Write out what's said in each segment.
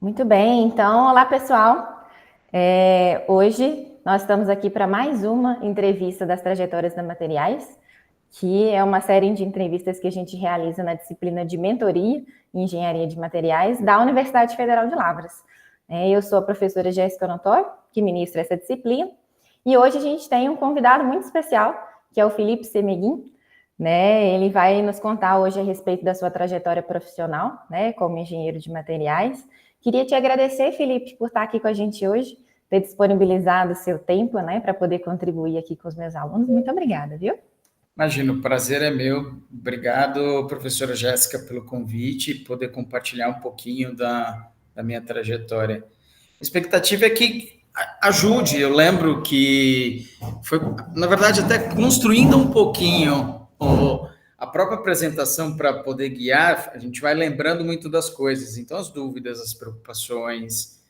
Muito bem, então, olá pessoal. Hoje nós estamos aqui para mais uma entrevista das trajetórias da Materiais, que é uma série de entrevistas que a gente realiza na disciplina de Mentoria em Engenharia de Materiais da Universidade Federal de Lavras. Eu sou a professora Jéssica Onotório, que ministra essa disciplina, e hoje a gente tem um convidado muito especial, que é o Felipe Semeguin. Ele vai nos contar hoje a respeito da sua trajetória profissional, como engenheiro de materiais. Queria te agradecer, Felipe, por estar aqui com a gente hoje, ter disponibilizado o seu tempo, para poder contribuir aqui com os meus alunos. Muito obrigada, viu? Imagina, o prazer é meu. Obrigado, professora Jéssica, pelo convite e poder compartilhar um pouquinho da minha trajetória. A expectativa é que ajude. Eu lembro que foi, na verdade, até construindo um pouquinho a própria apresentação para poder guiar, a gente vai lembrando muito das coisas. Então, as dúvidas, as preocupações.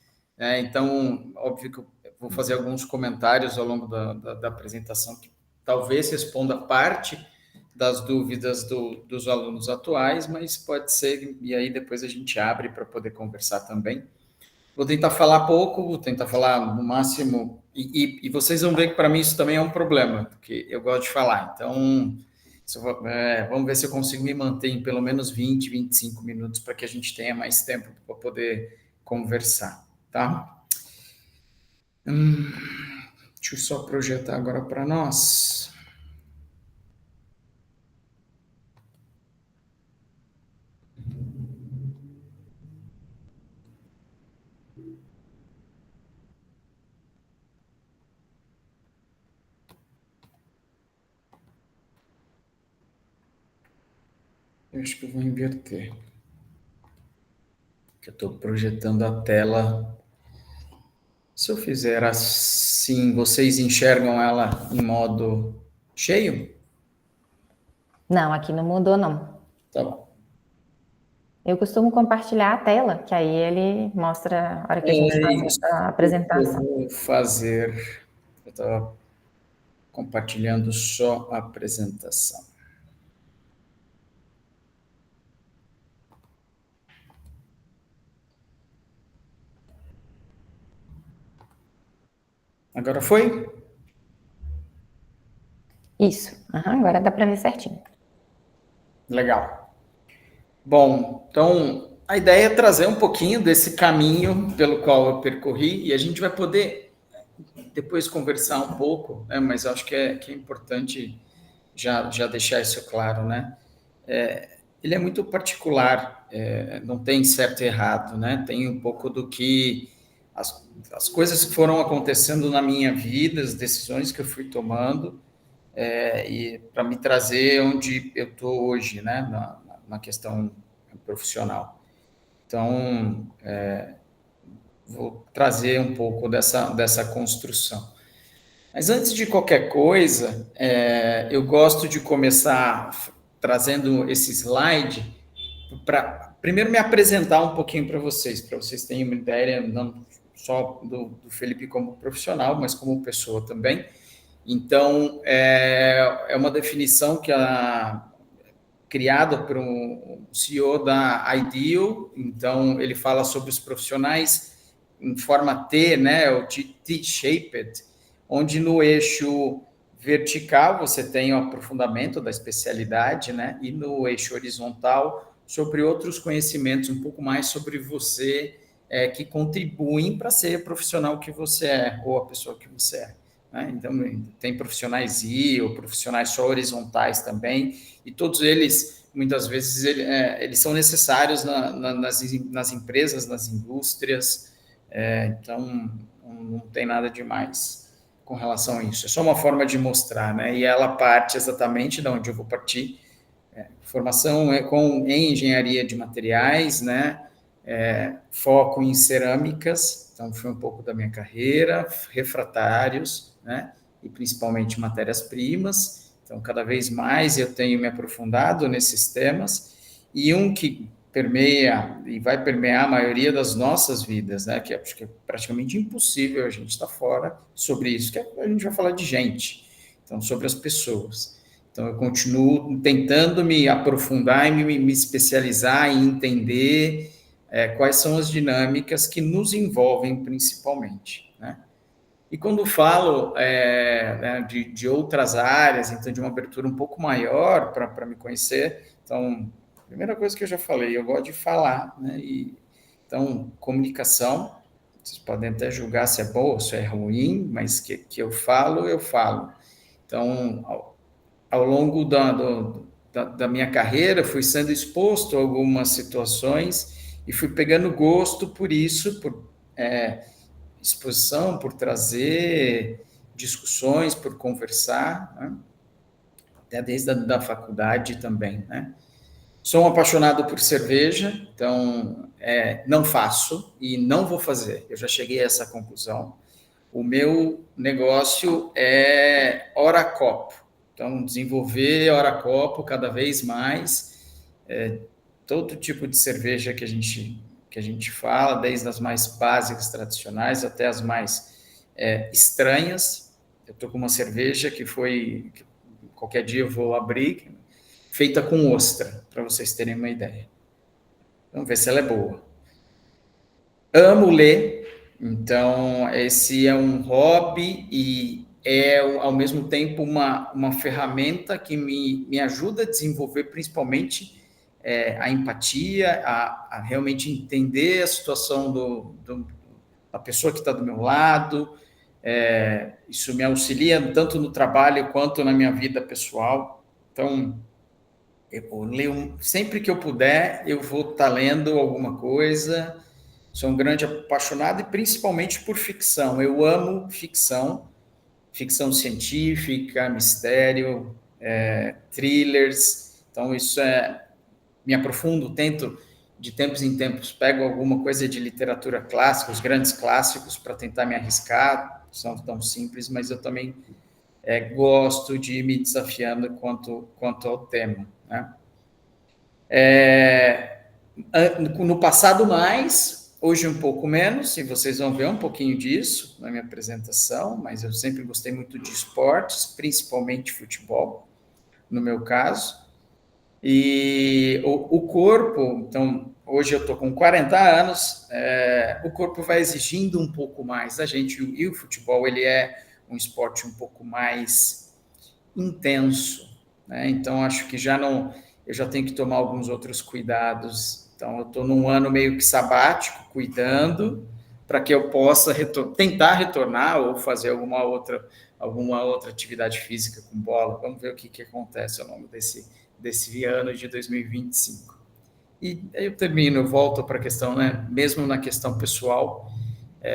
Então, óbvio que eu vou fazer alguns comentários ao longo da apresentação que talvez responda parte das dúvidas dos alunos atuais, mas pode ser, e aí depois a gente abre para poder conversar também. Vou tentar falar pouco, vou tentar falar no máximo, e vocês vão ver que para mim isso também é um problema, porque eu gosto de falar. Então, vamos ver se eu consigo me manter em pelo menos 20, 25 minutos para que a gente tenha mais tempo para poder conversar, tá? Deixa eu só projetar agora para nós. Eu acho que eu vou inverter. Que eu estou projetando a tela. Se eu fizer assim, vocês enxergam ela em modo cheio? Não, aqui não mudou, não. Tá bom. Eu costumo compartilhar a tela, que aí ele mostra a hora que a gente faz essa apresentação. Eu vou fazer. Eu estava compartilhando só a apresentação. Agora foi? Isso, agora dá para ver certinho. Legal. Bom, então a ideia é trazer um pouquinho desse caminho pelo qual eu percorri e a gente vai poder depois conversar um pouco, né? Mas eu acho que é importante já deixar isso claro, né? Ele é muito particular, não tem certo e errado, né? Tem um pouco do que as coisas que foram acontecendo na minha vida, as decisões que eu fui tomando, e para me trazer onde eu estou hoje, né? Na questão profissional. Então, vou trazer um pouco dessa construção. Mas antes de qualquer coisa, eu gosto de começar trazendo esse slide para primeiro me apresentar um pouquinho para vocês terem uma ideia, não só do Felipe como profissional, mas como pessoa também. Então, é uma definição que criada por um CEO da Ideal. Então, ele fala sobre os profissionais em forma T, né, o T-shaped, onde no eixo vertical você tem o aprofundamento da especialidade, né, e no eixo horizontal sobre outros conhecimentos, um pouco mais sobre você, que contribuem para ser o profissional que você é, ou a pessoa que você é. Então, tem profissionais ou profissionais só horizontais também, e todos eles, muitas vezes, eles são necessários nas empresas, nas indústrias, então não tem nada demais com relação a isso. É só uma forma de mostrar, né? E ela parte exatamente de onde eu vou partir. Formação em engenharia de materiais, né? Foco em cerâmicas, então foi um pouco da minha carreira, refratários, né? E principalmente matérias-primas. Então, cada vez mais eu tenho me aprofundado nesses temas, e um que permeia e vai permear a maioria das nossas vidas, né? Que acho que é praticamente impossível a gente estar fora sobre isso, que a gente vai falar de gente, então, sobre as pessoas. Então, eu continuo tentando me aprofundar e me especializar e entender quais são as dinâmicas que nos envolvem principalmente, né? E quando falo de outras áreas, então de uma abertura um pouco maior para me conhecer, então, primeira coisa que eu já falei, eu gosto de falar, né? Então, comunicação, vocês podem até julgar se é boa ou se é ruim, mas que eu falo, eu falo. Então, ao longo da minha carreira, fui sendo exposto a algumas situações e fui pegando gosto por isso, por exposição, por trazer discussões, por conversar, né? Até desde a faculdade também, né? Sou um apaixonado por cerveja, então não faço e não vou fazer. Eu já cheguei a essa conclusão. O meu negócio é hora copo. Então, desenvolver hora copo cada vez mais. Todo tipo de cerveja que a gente fala, desde as mais básicas, tradicionais, até as mais estranhas. Eu estou com uma cerveja que qualquer dia eu vou abrir, feita com ostra, para vocês terem uma ideia. Vamos ver se ela é boa. Amo ler, então esse é um hobby e é, ao mesmo tempo, uma ferramenta que me ajuda a desenvolver principalmente a empatia, a realmente entender a situação da pessoa que está do meu lado. Isso me auxilia tanto no trabalho quanto na minha vida pessoal. Então, eu leio, sempre que eu puder, eu vou estar lendo alguma coisa. Sou um grande apaixonado e principalmente por ficção. Eu amo ficção, ficção científica, mistério, thrillers. Então, isso me aprofundo, tento, de tempos em tempos, pego alguma coisa de literatura clássica, os grandes clássicos, para tentar me arriscar. São tão simples, mas eu também gosto de ir me desafiando quanto ao tema, né? No passado mais, hoje um pouco menos, e vocês vão ver um pouquinho disso na minha apresentação, mas eu sempre gostei muito de esportes, principalmente futebol, no meu caso. E o corpo, então, hoje eu estou com 40 anos, o corpo vai exigindo um pouco mais da gente, e o futebol, ele é um esporte um pouco mais intenso, né? Então, acho que eu já tenho que tomar alguns outros cuidados. Então, eu estou num ano meio que sabático, cuidando, para que eu possa tentar retornar ou fazer alguma outra atividade física com bola. Vamos ver o que acontece ao longo desse ano de 2025. E aí eu termino, eu volto para a questão, né? Mesmo na questão pessoal,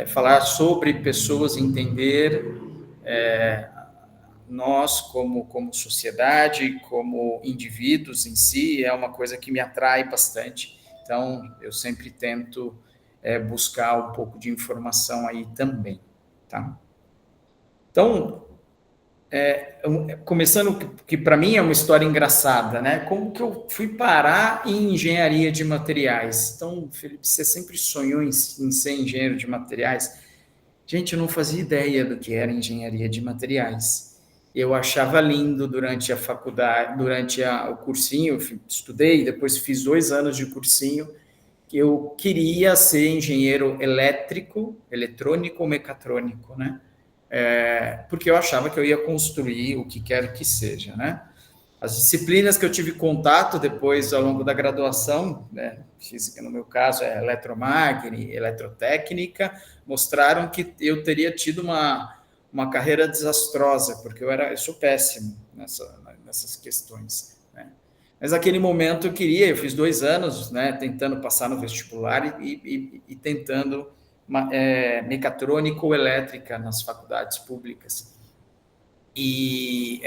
falar sobre pessoas, entender nós como sociedade, como indivíduos em si, é uma coisa que me atrai bastante. Então, eu sempre tento buscar um pouco de informação aí também, tá? Então, começando, que para mim é uma história engraçada, né? Como que eu fui parar em engenharia de materiais? Então, Felipe, você sempre sonhou em ser engenheiro de materiais? Gente, eu não fazia ideia do que era engenharia de materiais. Eu achava lindo durante a faculdade, o cursinho, eu estudei, depois fiz 2 anos de cursinho, que eu queria ser engenheiro elétrico, eletrônico ou mecatrônico, né? Porque eu achava que eu ia construir o que quer que seja, né? As disciplinas que eu tive contato depois, ao longo da graduação, né, física no meu caso é eletromarketing, eletrotécnica, mostraram que eu teria tido uma carreira desastrosa, porque eu sou péssimo nessas questões, né? Mas naquele momento eu fiz 2 anos, né, tentando passar no vestibular e tentando mecatrônica ou elétrica nas faculdades públicas. E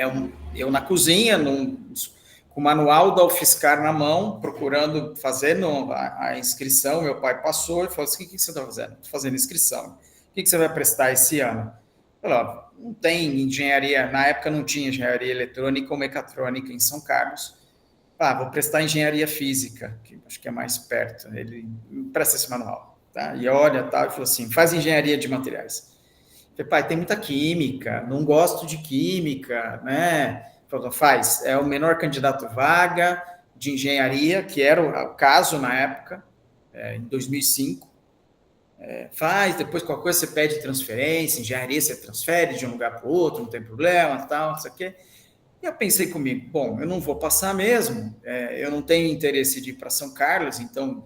eu na cozinha, com o manual da UFSCar na mão, procurando, fazendo a inscrição. Meu pai passou e falou assim: o que você está fazendo? Estou fazendo inscrição. O que você vai prestar esse ano? Eu falei: não tem engenharia, na época não tinha engenharia eletrônica ou mecatrônica em São Carlos. Vou prestar engenharia física, que acho que é mais perto. Ele presta esse manual, tá? E olha, tal, e falou assim: faz engenharia de materiais. Falei: pai, tem muita química, não gosto de química, né? Falei: faz, é o menor candidato vaga de engenharia, que era o caso na época, em 2005. Faz, depois qualquer coisa você pede transferência, engenharia você transfere de um lugar para o outro, não tem problema, tal, isso aqui. E eu pensei comigo, bom, eu não vou passar mesmo, eu não tenho interesse de ir para São Carlos, então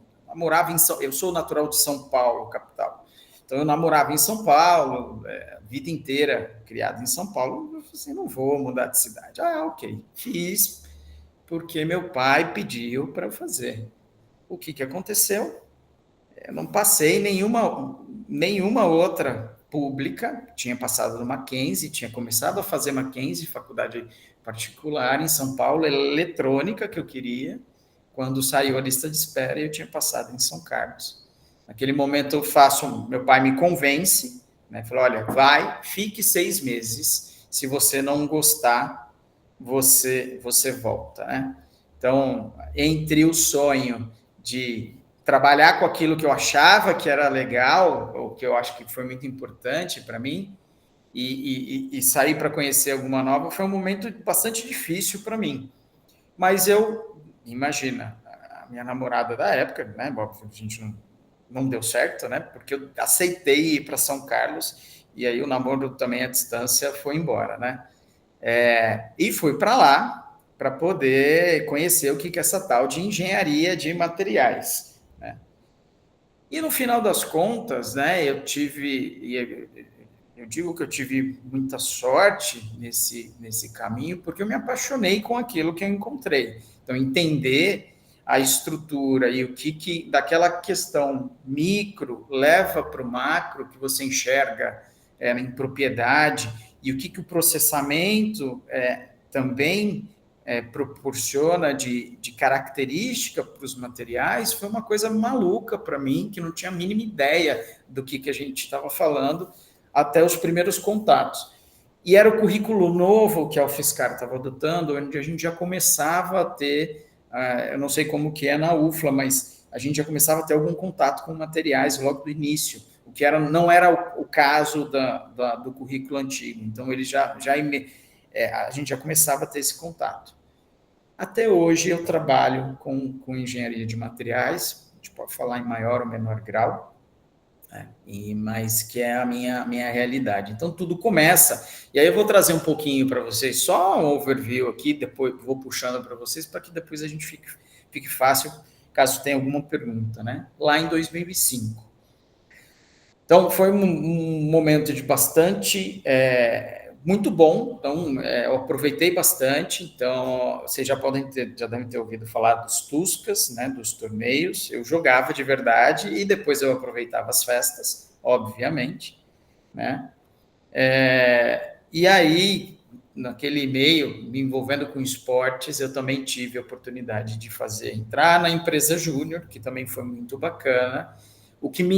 eu sou natural de São Paulo, capital. Então eu namorava em São Paulo, a vida inteira criado em São Paulo, eu falei assim, não vou mudar de cidade. Ok, fiz, porque meu pai pediu para eu fazer. O que aconteceu? Eu não passei nenhuma outra pública, tinha passado no Mackenzie, tinha começado a fazer Mackenzie, faculdade particular em São Paulo, eletrônica que eu queria, quando saiu a lista de espera, eu tinha passado em São Carlos. Naquele momento meu pai me convence, né, falou, olha, fique 6 meses, se você não gostar, você volta, né? Então, entre o sonho de trabalhar com aquilo que eu achava que era legal, ou que eu acho que foi muito importante para mim, e sair para conhecer alguma nova, foi um momento bastante difícil para mim. Mas imagina, a minha namorada da época, né, a gente não deu certo, né, porque eu aceitei ir para São Carlos, e aí o namoro também à distância foi embora, né. E fui para lá para poder conhecer o que é essa tal de engenharia de materiais, né? E no final das contas, né, eu digo que eu tive muita sorte nesse caminho, porque eu me apaixonei com aquilo que eu encontrei. Então, entender a estrutura e o que daquela questão micro leva para o macro, que você enxerga em propriedade, e o que o processamento também proporciona de característica para os materiais, foi uma coisa maluca para mim, que não tinha a mínima ideia do que a gente estava falando, até os primeiros contatos. E era o currículo novo que a UFSCar estava adotando, onde a gente já começava a ter, eu não sei como que é na UFLA, mas a gente já começava a ter algum contato com materiais logo do início, o que não era o caso do currículo antigo. Então, ele a gente já começava a ter esse contato. Até hoje, eu trabalho com engenharia de materiais, a gente pode falar em maior ou menor grau, mas que é a minha realidade. Então, tudo começa. E aí eu vou trazer um pouquinho para vocês, só um overview aqui, depois vou puxando para vocês, para que depois a gente fique fácil, caso tenha alguma pergunta, né? Lá em 2005. Então, foi um momento de muito bom, então eu aproveitei bastante. Então, vocês já devem ter ouvido falar dos Tuscas, né, dos torneios. Eu jogava de verdade e depois eu aproveitava as festas, obviamente, né? E aí, naquele meio, me envolvendo com esportes, eu também tive a oportunidade de entrar na empresa júnior, que também foi muito bacana.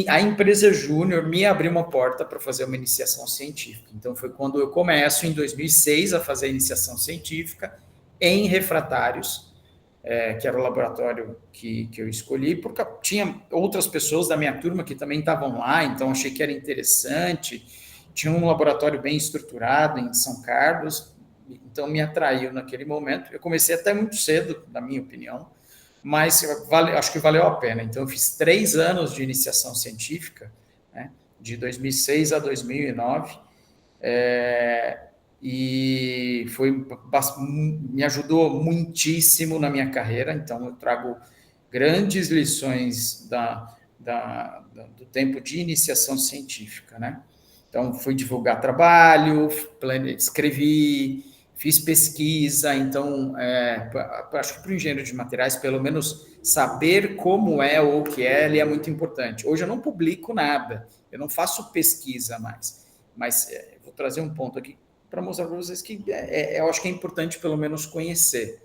A empresa júnior me abriu uma porta para fazer uma iniciação científica. Então, foi quando eu começo, em 2006, a fazer a iniciação científica em refratários, que era o laboratório que eu escolhi, porque tinha outras pessoas da minha turma que também estavam lá, então achei que era interessante. Tinha um laboratório bem estruturado em São Carlos, então me atraiu naquele momento. Eu comecei até muito cedo, na minha opinião, mas acho que valeu a pena. Então, eu fiz 3 anos de iniciação científica, né, de 2006 a 2009, e me ajudou muitíssimo na minha carreira. Então, eu trago grandes lições do tempo de iniciação científica, né? Então, fui divulgar trabalho, escrevi, fiz pesquisa. Então, acho que para o engenheiro de materiais, pelo menos saber como é ou o que ele é muito importante. Hoje eu não publico nada, eu não faço pesquisa mais, mas vou trazer um ponto aqui para mostrar para vocês que eu acho que é importante pelo menos conhecer.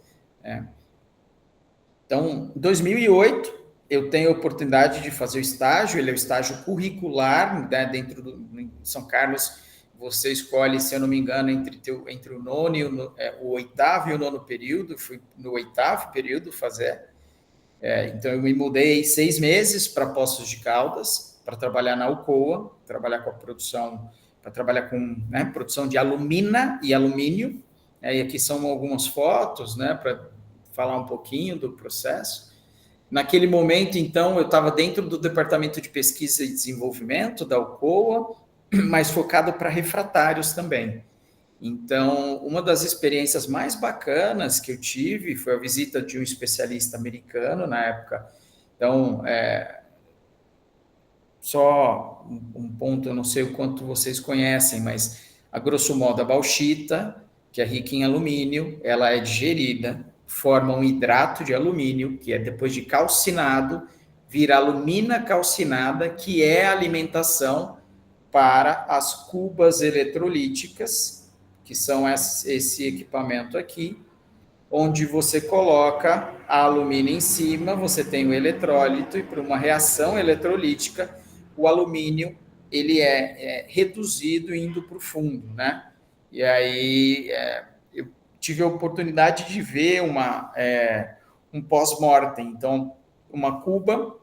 Então, em 2008, eu tenho a oportunidade de fazer o estágio, ele é o estágio curricular, né, dentro do São Carlos. Você escolhe, se eu não me engano, entre o nono e o oitavo e o nono período. Fui no oitavo período fazer. Então, eu me mudei 6 meses para Poços de Caldas, para trabalhar na Alcoa, trabalhar com a produção, para trabalhar com, né, produção de alumina e alumínio. E aqui são algumas fotos, né, para falar um pouquinho do processo. Naquele momento, então, eu estava dentro do Departamento de Pesquisa e Desenvolvimento da Alcoa, mas focado para refratários também. Então, uma das experiências mais bacanas que eu tive foi a visita de um especialista americano na época. Então, só um ponto, eu não sei o quanto vocês conhecem, mas a grosso modo a bauxita, que é rica em alumínio, ela é digerida, forma um hidrato de alumínio, que é depois de calcinado, vira alumina calcinada, que é a alimentação para as cubas eletrolíticas, que são esse equipamento aqui, onde você coloca a alumínio em cima, você tem o eletrólito, e por uma reação eletrolítica, o alumínio ele é reduzido indo para o fundo, né? E aí eu tive a oportunidade de ver um pós-mortem, então uma cuba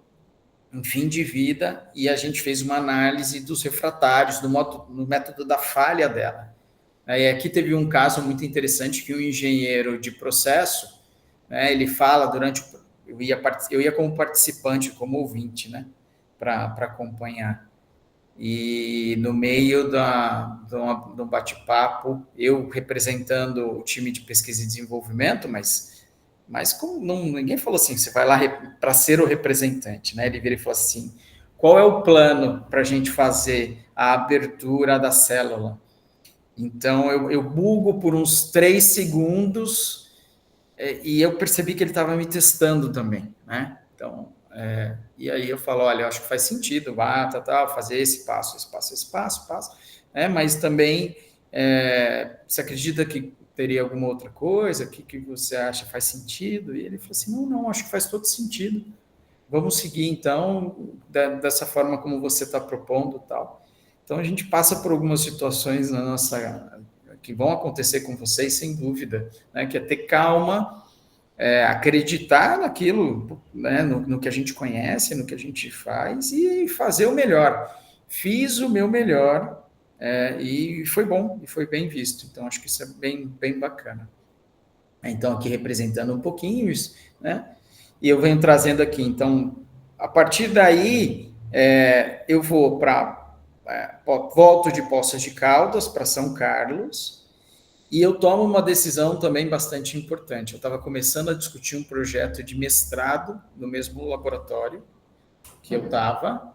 em fim de vida, e a gente fez uma análise dos refratários, no método da falha dela. E aqui teve um caso muito interessante que um engenheiro de processo, né, ele fala durante... Eu ia como participante, como ouvinte, né, para acompanhar. E no meio do bate-papo, eu representando o time de pesquisa e desenvolvimento, mas como ninguém falou assim, você vai lá para ser o representante, né? Ele vira e falou assim, qual é o plano para a gente fazer a abertura da célula? Então, eu bugo por uns 3 segundos e eu percebi que ele estava me testando também, né? Então, e aí eu falo, olha, eu acho que faz sentido, fazer esse passo, mas também você acredita que teria alguma outra coisa? O que você acha faz sentido? E ele falou assim, não, acho que faz todo sentido. Vamos seguir, então, dessa forma como você está propondo tal. Então, a gente passa por algumas situações que vão acontecer com vocês, sem dúvida, né? Que é ter calma, acreditar naquilo, né? No que a gente conhece, no que a gente faz e fazer o melhor. Fiz o meu melhor e foi bom, e foi bem visto. Então, acho que isso é bem, bem bacana. Então, aqui representando um pouquinho isso, né? E eu venho trazendo aqui. Então, a partir daí, eu vou volto de Poços de Caldas para São Carlos, e eu tomo uma decisão também bastante importante. Eu estava começando a discutir um projeto de mestrado no mesmo laboratório que eu estava,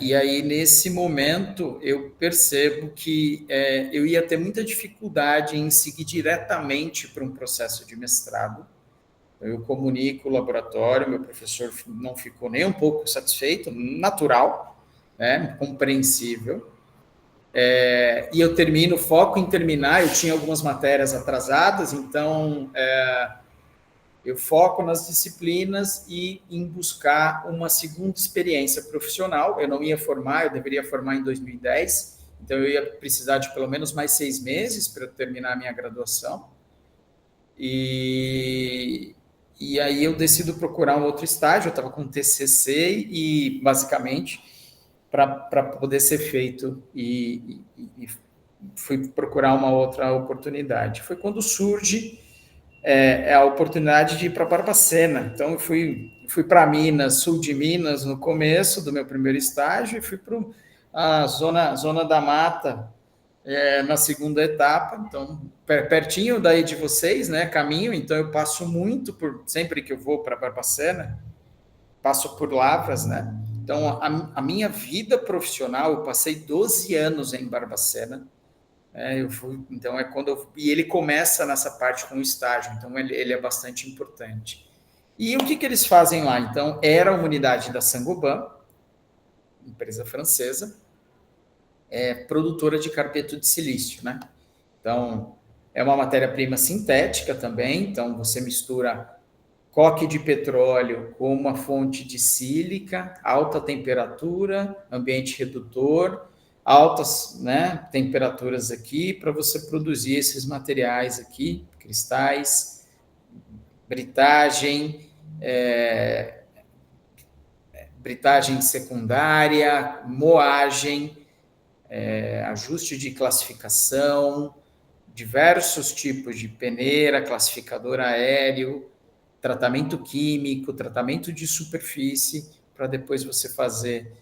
e aí, nesse momento, eu percebo que eu ia ter muita dificuldade em seguir diretamente para um processo de mestrado. Eu comunico o laboratório, meu professor não ficou nem um pouco satisfeito, natural, né, compreensível. E eu foco em terminar, eu tinha algumas matérias atrasadas, então eu foco nas disciplinas e em buscar uma segunda experiência profissional. Eu não ia formar, eu deveria formar em 2010, então eu ia precisar de pelo menos mais 6 meses para terminar a minha graduação. E aí eu decido procurar um outro estágio, eu estava com TCC e, basicamente, para poder ser feito, e fui procurar uma outra oportunidade. Foi quando surge a oportunidade de ir para Barbacena. Então, eu fui para Minas, sul de Minas, no começo do meu primeiro estágio, e fui para a zona da mata, na segunda etapa. Então, pertinho daí de vocês, né, caminho, então eu passo muito sempre que eu vou para Barbacena, passo por Lavras, né, então a minha vida profissional, eu passei 12 anos em Barbacena, então e ele começa nessa parte com o estágio, então ele é bastante importante. E o que eles fazem lá? Então, era uma unidade da Saint-Gobain, empresa francesa, produtora de carbeto de silício, né? Então, é uma matéria-prima sintética também, então você mistura coque de petróleo com uma fonte de sílica, alta temperatura, ambiente redutor, altas, né, temperaturas aqui, para você produzir esses materiais aqui, cristais, britagem secundária, moagem, ajuste de classificação, diversos tipos de peneira, classificador aéreo, tratamento químico, tratamento de superfície, para depois você fazer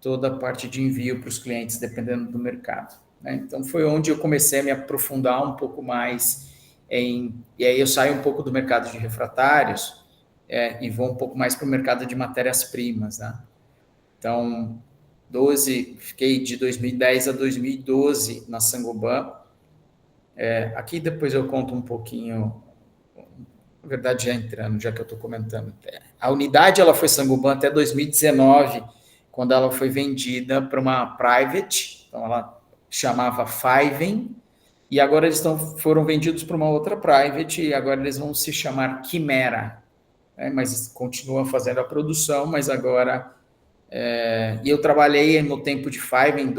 toda a parte de envio para os clientes, dependendo do mercado, né? Então, foi onde eu comecei a me aprofundar um pouco mais e aí eu saio um pouco do mercado de refratários e vou um pouco mais para o mercado de matérias-primas, né? Então, fiquei de 2010 a 2012 na Saint-Gobain. Aqui depois eu conto um pouquinho, na verdade já entrando, já que eu estou comentando. A unidade ela foi Saint-Gobain até 2019, quando ela foi vendida para uma private, então ela chamava Fiven, e agora eles foram vendidos para uma outra private, e agora eles vão se chamar Quimera, né? Mas continuam fazendo a produção, mas agora... e eu trabalhei no tempo de Fiven,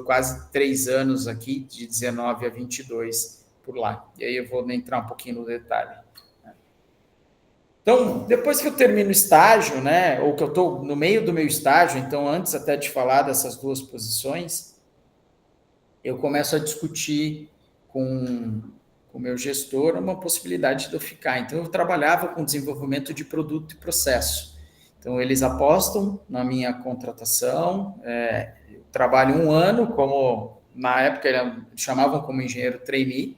quase 3 anos aqui, de 19 a 22 por lá. E aí eu vou entrar um pouquinho no detalhe. Então, depois que eu termino o estágio, né, ou que eu estou no meio do meu estágio, então antes até de falar dessas duas posições, eu começo a discutir com o meu gestor uma possibilidade de eu ficar. Então, eu trabalhava com desenvolvimento de produto e processo. Então, eles apostam na minha contratação, eu trabalho 1 ano, como na época eles chamavam como engenheiro trainee,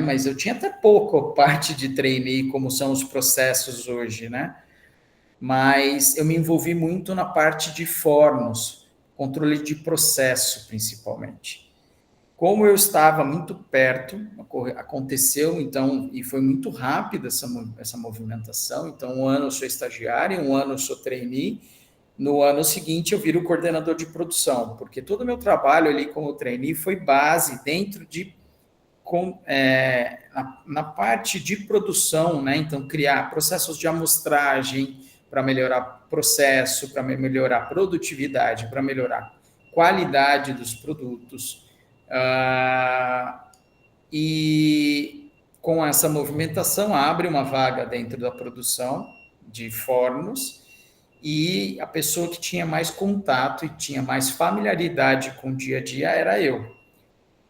mas eu tinha até pouco parte de trainee, como são os processos hoje, né? Mas eu me envolvi muito na parte de fornos, controle de processo, principalmente. Como eu estava muito perto, aconteceu, então, e foi muito rápida essa movimentação. Então, 1 ano eu sou estagiário, 1 ano eu sou trainee, no ano seguinte eu viro coordenador de produção, porque todo o meu trabalho ali como trainee foi base dentro de na parte de produção, né? Então, criar processos de amostragem para melhorar processo, para melhorar produtividade, para melhorar qualidade dos produtos. E com essa movimentação, abre uma vaga dentro da produção de fornos e a pessoa que tinha mais contato e tinha mais familiaridade com o dia a dia era eu.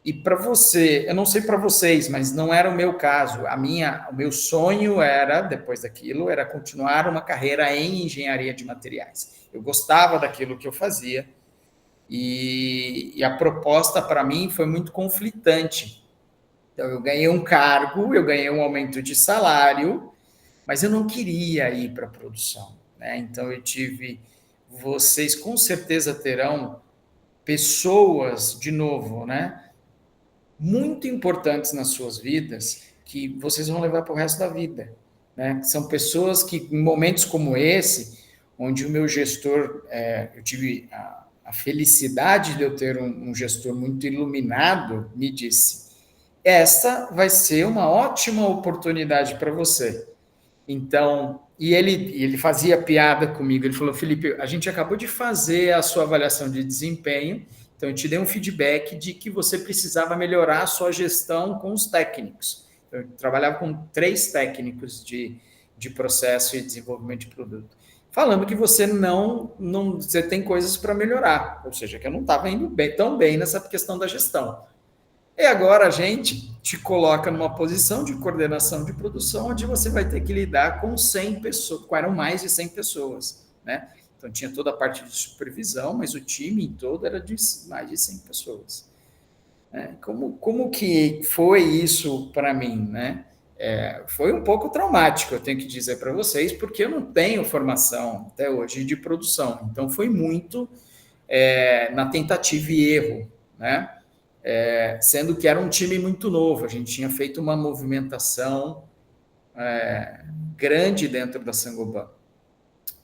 E para você, eu não sei para vocês, mas não era o meu caso. O meu sonho era, depois daquilo, era continuar uma carreira em engenharia de materiais. Eu gostava daquilo que eu fazia e a proposta para mim foi muito conflitante. Então, eu ganhei um cargo, eu ganhei um aumento de salário, mas eu não queria ir para a produção, né? Então, vocês com certeza terão pessoas, de novo, né? Muito importantes nas suas vidas que vocês vão levar para o resto da vida, né? São pessoas que, em momentos como esse, onde o meu gestor, eu tive a felicidade de eu ter um gestor muito iluminado, me disse: esta vai ser uma ótima oportunidade para você. Então, e ele fazia piada comigo, ele falou: Felipe, a gente acabou de fazer a sua avaliação de desempenho, então eu te dei um feedback de que você precisava melhorar a sua gestão com os técnicos. Eu trabalhava com 3 técnicos de processo e desenvolvimento de produto, falando que você você tem coisas para melhorar, ou seja, que eu não estava indo tão bem nessa questão da gestão. E agora a gente te coloca numa posição de coordenação de produção, onde você vai ter que lidar com 100 pessoas, eram mais de 100 pessoas, né? Então tinha toda a parte de supervisão, mas o time em todo era de mais de 100 pessoas. Como que foi isso para mim, né? Foi um pouco traumático, eu tenho que dizer para vocês, porque eu não tenho formação até hoje de produção. Então foi muito na tentativa e erro, né? Sendo que era um time muito novo, a gente tinha feito uma movimentação grande dentro da Saint-Gobain.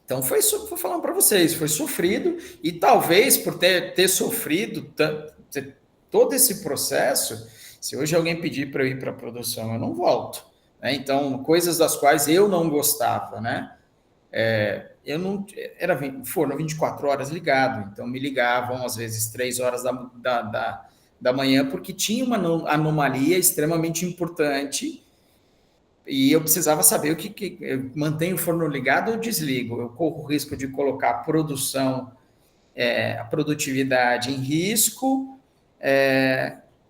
Então, vou falando para vocês, foi sofrido, e talvez por ter sofrido todo esse processo, se hoje alguém pedir para eu ir para a produção, eu não volto, né? Então, coisas das quais eu não gostava, né? Eu não era forno 24 horas ligado, então me ligavam às vezes 3 horas da manhã, porque tinha uma anomalia extremamente importante e eu precisava saber eu mantenho o forno ligado ou desligo. Eu corro o risco de colocar a produção, a produtividade em risco,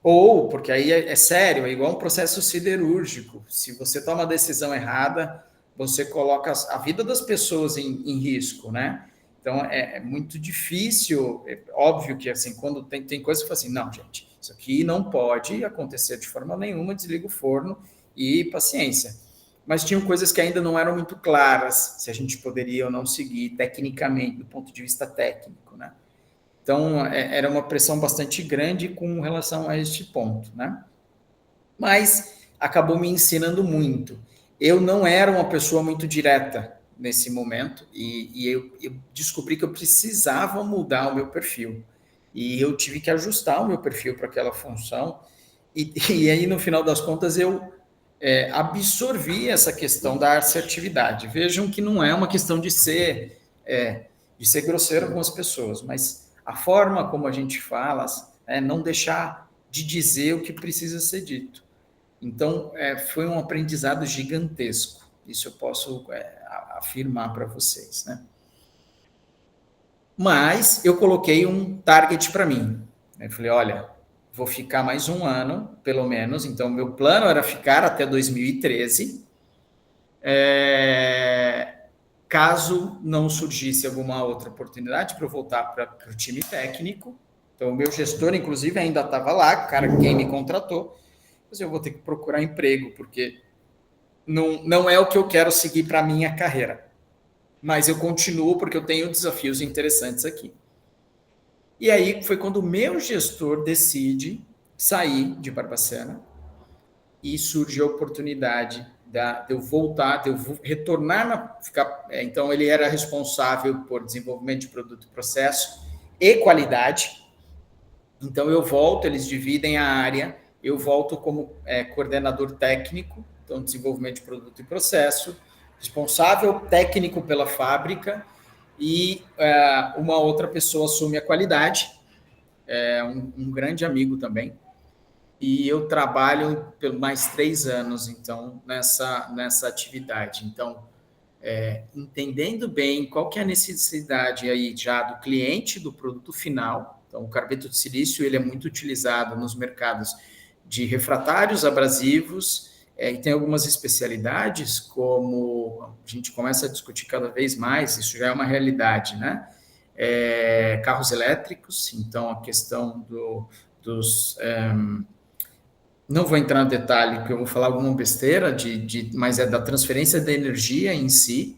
ou, porque aí é sério, é igual um processo siderúrgico. Se você toma a decisão errada, você coloca a vida das pessoas em risco, né? Então, é muito difícil, é óbvio que, assim, quando tem coisa que fala assim, não, gente, isso aqui não pode acontecer de forma nenhuma, desliga o forno e paciência. Mas tinham coisas que ainda não eram muito claras, se a gente poderia ou não seguir tecnicamente, do ponto de vista técnico, né? Então, era uma pressão bastante grande com relação a este ponto, né? Mas acabou me ensinando muito. Eu não era uma pessoa muito direta nesse momento e eu descobri que eu precisava mudar o meu perfil. E eu tive que ajustar o meu perfil para aquela função. E aí, no final das contas, eu absorvi essa questão da assertividade. Vejam que não é uma questão de ser grosseiro com as pessoas, mas a forma como a gente fala, não deixar de dizer o que precisa ser dito. Então, foi um aprendizado gigantesco. Isso eu posso afirmar para vocês, né? Mas eu coloquei um target para mim. Eu falei, olha, vou ficar mais um ano, pelo menos. Então, meu plano era ficar até 2013. Caso não surgisse alguma outra oportunidade para eu voltar para o time técnico. Então, o meu gestor, inclusive, ainda estava lá, o cara quem me contratou. Mas eu vou ter que procurar emprego, porque não é o que eu quero seguir para a minha carreira. Mas eu continuo porque eu tenho desafios interessantes aqui. E aí foi quando o meu gestor decide sair de Barbacena e surge a oportunidade de eu voltar, de eu retornar, então ele era responsável por desenvolvimento de produto e processo e qualidade. Então eu volto, eles dividem a área, eu volto como coordenador técnico, então desenvolvimento de produto e processo, responsável técnico pela fábrica e uma outra pessoa assume a qualidade, um grande amigo também. E eu trabalho por mais 3 anos, então, nessa atividade. Então, entendendo bem qual que é a necessidade aí já do cliente, do produto final. Então, o carbeto de silício ele é muito utilizado nos mercados de refratários abrasivos, e tem algumas especialidades, como a gente começa a discutir cada vez mais, isso já é uma realidade, né? Carros elétricos, então a questão dos... não vou entrar no detalhe, porque eu vou falar alguma besteira, mas é da transferência da energia em si,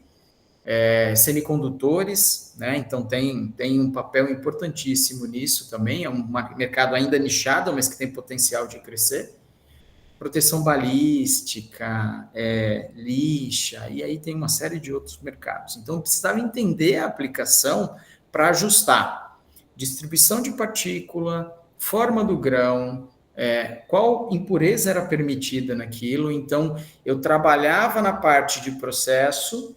semicondutores, né? Então tem um papel importantíssimo nisso também, é um mercado ainda nichado, mas que tem potencial de crescer. Proteção balística, lixa, e aí tem uma série de outros mercados. Então, eu precisava entender a aplicação para ajustar distribuição de partícula, forma do grão, qual impureza era permitida naquilo. Então, eu trabalhava na parte de processo,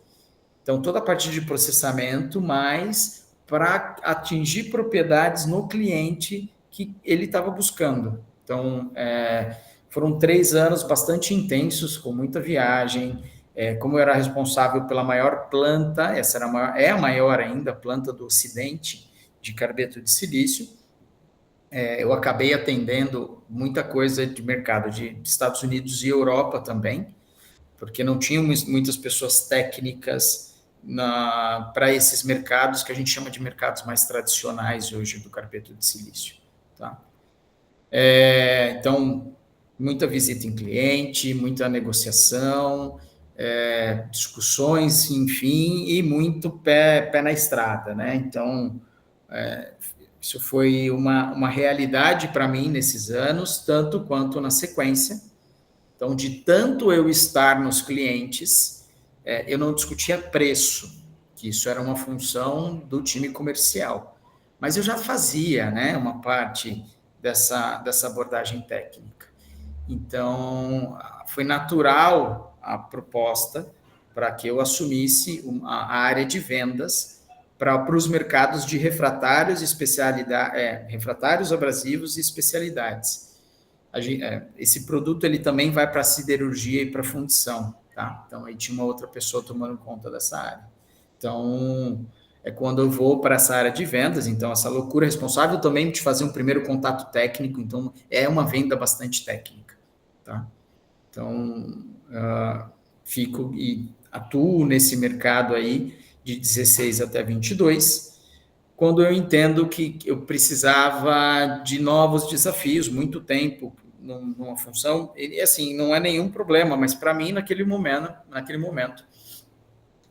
então toda a parte de processamento, mas para atingir propriedades no cliente que ele estava buscando. Então, foram 3 anos bastante intensos, com muita viagem. Como eu era responsável pela maior planta, essa era a maior ainda, a planta do Ocidente de carbeto de silício, eu acabei atendendo muita coisa de mercado de Estados Unidos e Europa também, porque não tinham muitas pessoas técnicas para esses mercados que a gente chama de mercados mais tradicionais hoje do carbeto de silício. Tá? Então, muita visita em cliente, muita negociação, discussões, enfim, e muito pé na estrada, né? Então, isso foi uma realidade para mim nesses anos, tanto quanto na sequência. Então, de tanto eu estar nos clientes, eu não discutia preço, que isso era uma função do time comercial. Mas eu já fazia, né, uma parte dessa abordagem técnica. Então, foi natural a proposta para que eu assumisse a área de vendas para os mercados de refratários, refratários abrasivos e especialidades. Esse produto ele também vai para a siderurgia e para a fundição, tá? Então, aí tinha uma outra pessoa tomando conta dessa área. Então, quando eu vou para essa área de vendas, então essa loucura responsável também de fazer um primeiro contato técnico, então é uma venda bastante técnica, tá? Então, fico e atuo nesse mercado aí de 16 até 22, quando eu entendo que eu precisava de novos desafios, muito tempo numa função, e assim, não é nenhum problema, mas para mim, naquele momento,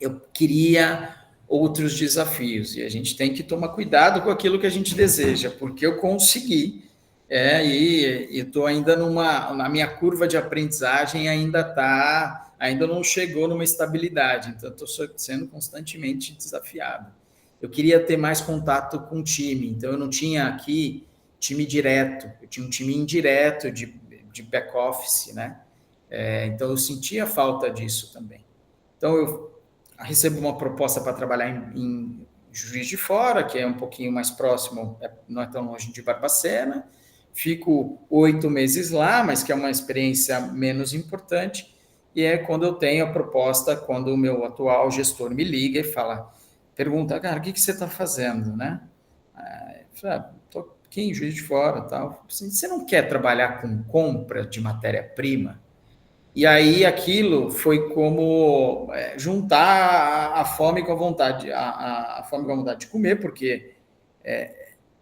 eu queria outros desafios, e a gente tem que tomar cuidado com aquilo que a gente deseja, porque eu consegui, e estou ainda na minha curva de aprendizagem ainda não chegou numa estabilidade, então estou sendo constantemente desafiado. Eu queria ter mais contato com o time, então eu não tinha aqui time direto, eu tinha um time indireto de back office, né? Então eu sentia falta disso também. Então eu recebo uma proposta para trabalhar em Juiz de Fora, que é um pouquinho mais próximo, não é tão longe de Barbacena. Fico 8 meses lá, mas que é uma experiência menos importante. E é quando eu tenho a proposta, quando o meu atual gestor me liga e pergunta, cara, o que você está fazendo, né? Estou aqui em Juiz de Fora, tal. Você não quer trabalhar com compra de matéria-prima? E aí aquilo foi como juntar a fome com a vontade, a fome com a vontade de comer, porque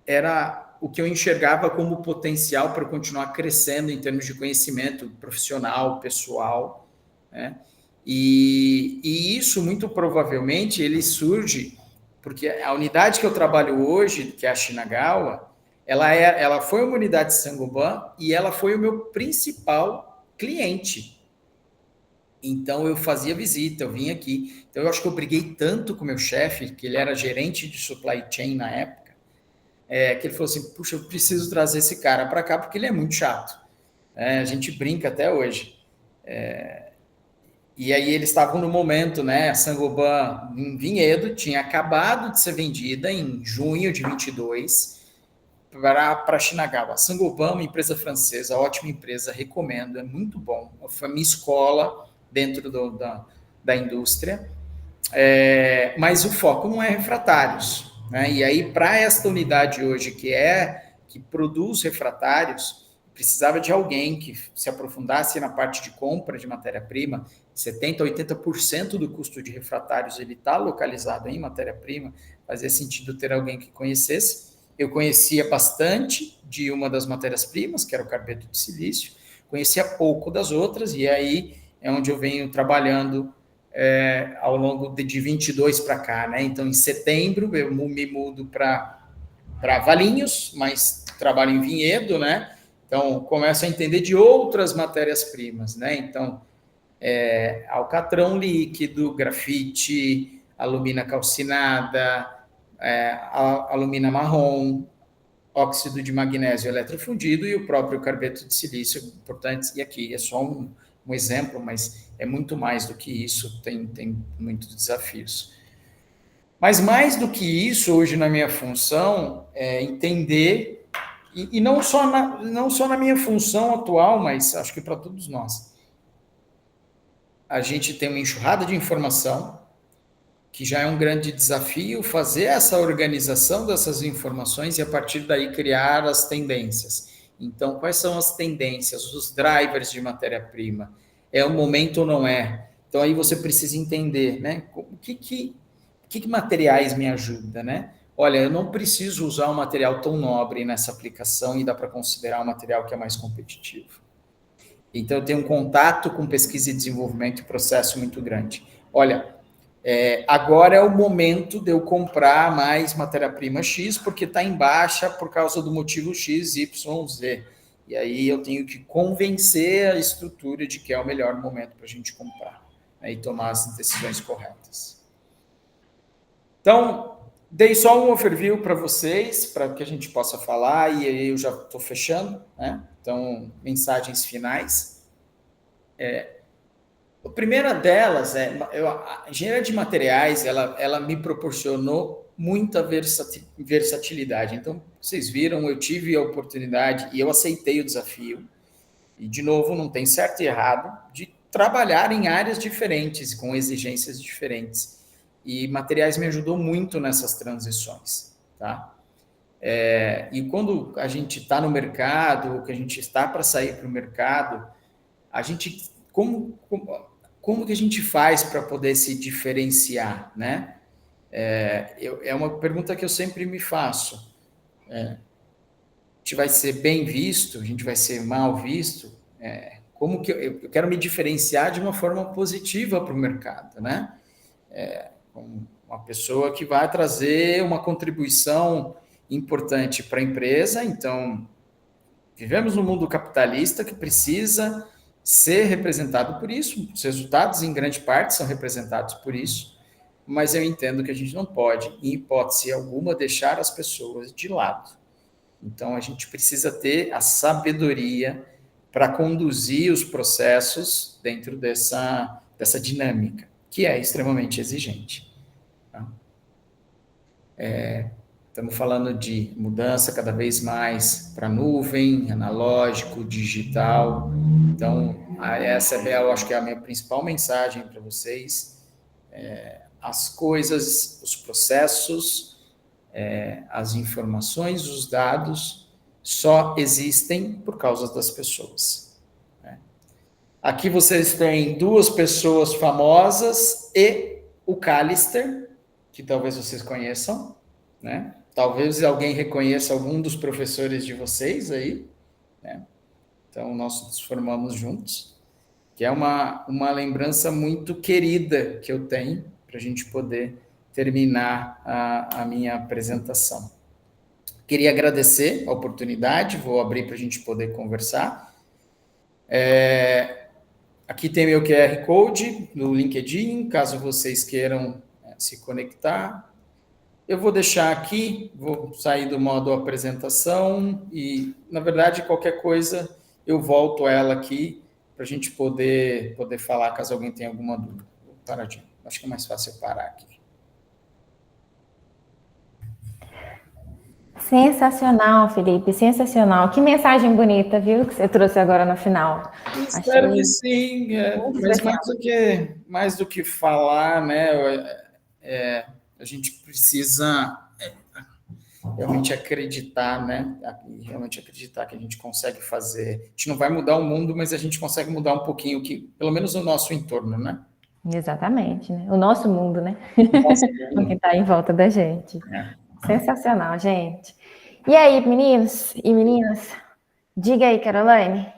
era o que eu enxergava como potencial para continuar crescendo em termos de conhecimento profissional, pessoal, né? E isso, muito provavelmente, ele surge porque a unidade que eu trabalho hoje, que é a Shinagawa, ela foi uma unidade Saint-Gobain e ela foi o meu principal cliente. Então eu fazia visita, eu vinha aqui. Então eu acho que eu briguei tanto com o meu chefe, que ele era gerente de supply chain na época, que ele falou assim: puxa, eu preciso trazer esse cara para cá porque ele é muito chato. A gente brinca até hoje. E aí eles estavam no momento, né? A Saint-Gobain em Vinhedo tinha acabado de ser vendida em junho de 22 para a Shinagawa. A Saint-Gobain é uma empresa francesa, ótima empresa, recomendo, é muito bom. Foi a minha escola dentro da indústria, mas o foco não é refratários, né? E aí, para esta unidade hoje, que produz refratários, precisava de alguém que se aprofundasse na parte de compra de matéria-prima. 70%, 80% do custo de refratários ele está localizado em matéria-prima. Fazia sentido ter alguém que conhecesse. Eu conhecia bastante de uma das matérias-primas, que era o carbeto de silício, conhecia pouco das outras, e aí é onde eu venho trabalhando ao longo de 22 para cá, né? Então, em setembro, eu me mudo para Valinhos, mas trabalho em Vinhedo, né? Então, começo a entender de outras matérias-primas, né? Então, alcatrão líquido, grafite, alumina calcinada, alumina marrom, óxido de magnésio eletrofundido e o próprio carbeto de silício, importantes. E aqui é só um exemplo, mas é muito mais do que isso, tem muitos desafios. Mas mais do que isso, hoje na minha função, é entender, e não só na minha função atual, mas acho que para todos nós. A gente tem uma enxurrada de informação, que já é um grande desafio fazer essa organização dessas informações e a partir daí criar as tendências. Então, quais são as tendências, os drivers de matéria-prima? É o momento ou não é? Então, aí você precisa entender, né? O que materiais me ajudam, né? Olha, eu não preciso usar um material tão nobre nessa aplicação e dá para considerar um material que é mais competitivo. Então, eu tenho um contato com pesquisa e desenvolvimento e processo muito grande. Olha, agora é o momento de eu comprar mais matéria-prima X, porque está em baixa por causa do motivo X, Y, Z. E aí eu tenho que convencer a estrutura de que é o melhor momento para a gente comprar, né, e tomar as decisões corretas. Então, dei só um overview para vocês, para que a gente possa falar, e aí eu já estou fechando, né? Então, mensagens finais. A primeira delas a engenharia de materiais, ela me proporcionou muita versatilidade. Então, vocês viram, eu tive a oportunidade e eu aceitei o desafio. E, de novo, não tem certo e errado, de trabalhar em áreas diferentes, com exigências diferentes. E materiais me ajudou muito nessas transições, tá? E quando a gente está no mercado, que a gente está para sair para o mercado, a gente, como que a gente faz para poder se diferenciar, né? É uma pergunta que eu sempre me faço. A gente vai ser bem visto, a gente vai ser mal visto? Como que eu quero me diferenciar de uma forma positiva para o mercado, né? Uma pessoa que vai trazer uma contribuição importante para a empresa. Então, vivemos num mundo capitalista que precisa ser representado por isso. Os resultados, em grande parte, são representados por isso. Mas eu entendo que a gente não pode, em hipótese alguma, deixar as pessoas de lado. Então, a gente precisa ter a sabedoria para conduzir os processos dentro dessa dinâmica, que é extremamente exigente. Estamos falando de mudança cada vez mais para nuvem, analógico, digital. Então, essa eu acho que é a minha principal mensagem para vocês. As coisas, os processos, as informações, os dados só existem por causa das pessoas. Aqui vocês têm duas pessoas famosas e o Callister, que talvez vocês conheçam, né? Talvez alguém reconheça algum dos professores de vocês aí, né? Então, nós nos formamos juntos, que é uma lembrança muito querida que eu tenho para a gente poder terminar a minha apresentação. Queria agradecer a oportunidade, vou abrir para a gente poder conversar. Aqui tem meu QR Code no LinkedIn, caso vocês queiram se conectar. Eu vou deixar aqui, vou sair do modo apresentação e, na verdade, qualquer coisa, eu volto ela aqui para a gente poder falar, caso alguém tenha alguma dúvida. Vou parar de... Acho que é mais fácil eu parar aqui. Sensacional, Felipe, sensacional. Que mensagem bonita, viu, que você trouxe agora no final. Espero que sim, mas especial. mais do que falar, né, a gente precisa realmente acreditar, né, realmente acreditar que a gente consegue fazer. A gente não vai mudar o mundo, mas a gente consegue mudar um pouquinho, pelo menos o nosso entorno, né? Exatamente, né? O nosso mundo, né? Nosso O que mundo. está em volta da gente. Sensacional, gente. E aí, meninos e meninas? Diga aí, Caroline.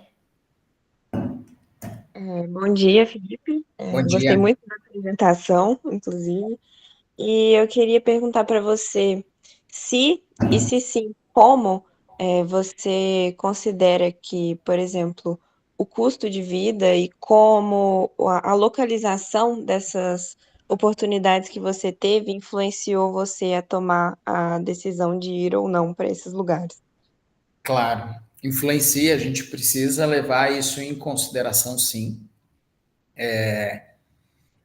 Bom dia, Felipe. Bom Gostei dia. muito da apresentação, inclusive. E eu queria perguntar para você se, e se sim, como você considera que, por exemplo, o custo de vida e como a localização dessas oportunidades que você teve influenciou você a tomar a decisão de ir ou não para esses lugares. Claro, influencia, a gente precisa levar isso em consideração, sim.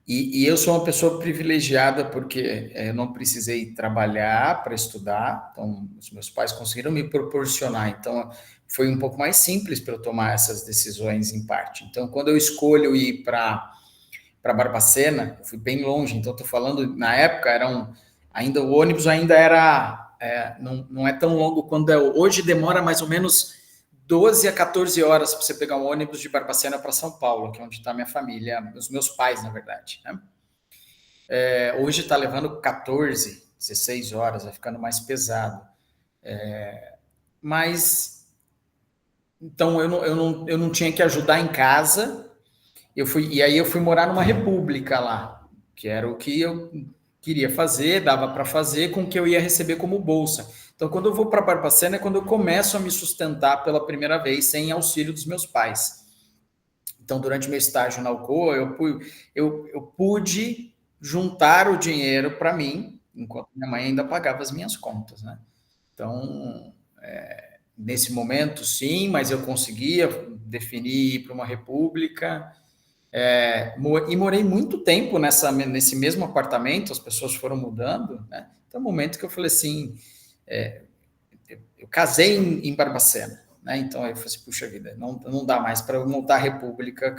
E eu sou uma pessoa privilegiada porque eu não precisei trabalhar para estudar, então os meus pais conseguiram me proporcionar, então foi um pouco mais simples para eu tomar essas decisões em parte. Então, quando eu escolho ir para Barbacena, eu fui bem longe, então estou falando, na época, ainda o ônibus ainda era, não é tão longo quando hoje, demora mais ou menos 12 a 14 horas para você pegar um ônibus de Barbacena para São Paulo, que é onde está minha família, os meus pais, na verdade, né? Hoje está levando 14, 16 horas, vai ficando mais pesado. Mas, então, eu não tinha que ajudar em casa, e aí eu fui morar numa república lá, que era o que eu queria fazer, dava para fazer com o que eu ia receber como bolsa. Então, quando eu vou para Barbacena é quando eu começo a me sustentar pela primeira vez sem auxílio dos meus pais. Então, durante meu estágio na Alcoa, eu pude juntar o dinheiro para mim, enquanto minha mãe ainda pagava as minhas contas, né? Então, nesse momento, sim, mas eu conseguia definir ir para uma república. E morei muito tempo nesse mesmo apartamento, as pessoas foram mudando, né? Então, momento que eu falei assim, eu casei em Barbacena, né? Então, eu falei assim, puxa vida, não dá mais para eu montar a república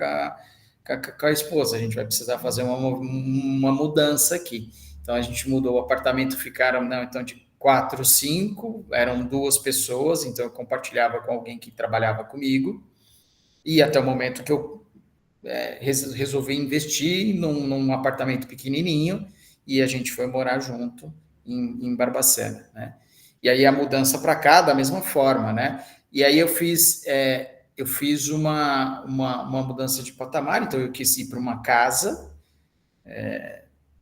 com a esposa, a gente vai precisar fazer uma mudança aqui. Então, a gente mudou o apartamento, ficaram, não, então, de 4, 5, eram 2 pessoas, então eu compartilhava com alguém que trabalhava comigo, e até o momento que eu resolvi investir num apartamento pequenininho e a gente foi morar junto em Barbacena, né? E aí a mudança para cá, da mesma forma, né? E aí eu fiz uma mudança de patamar, então eu quis ir para uma casa,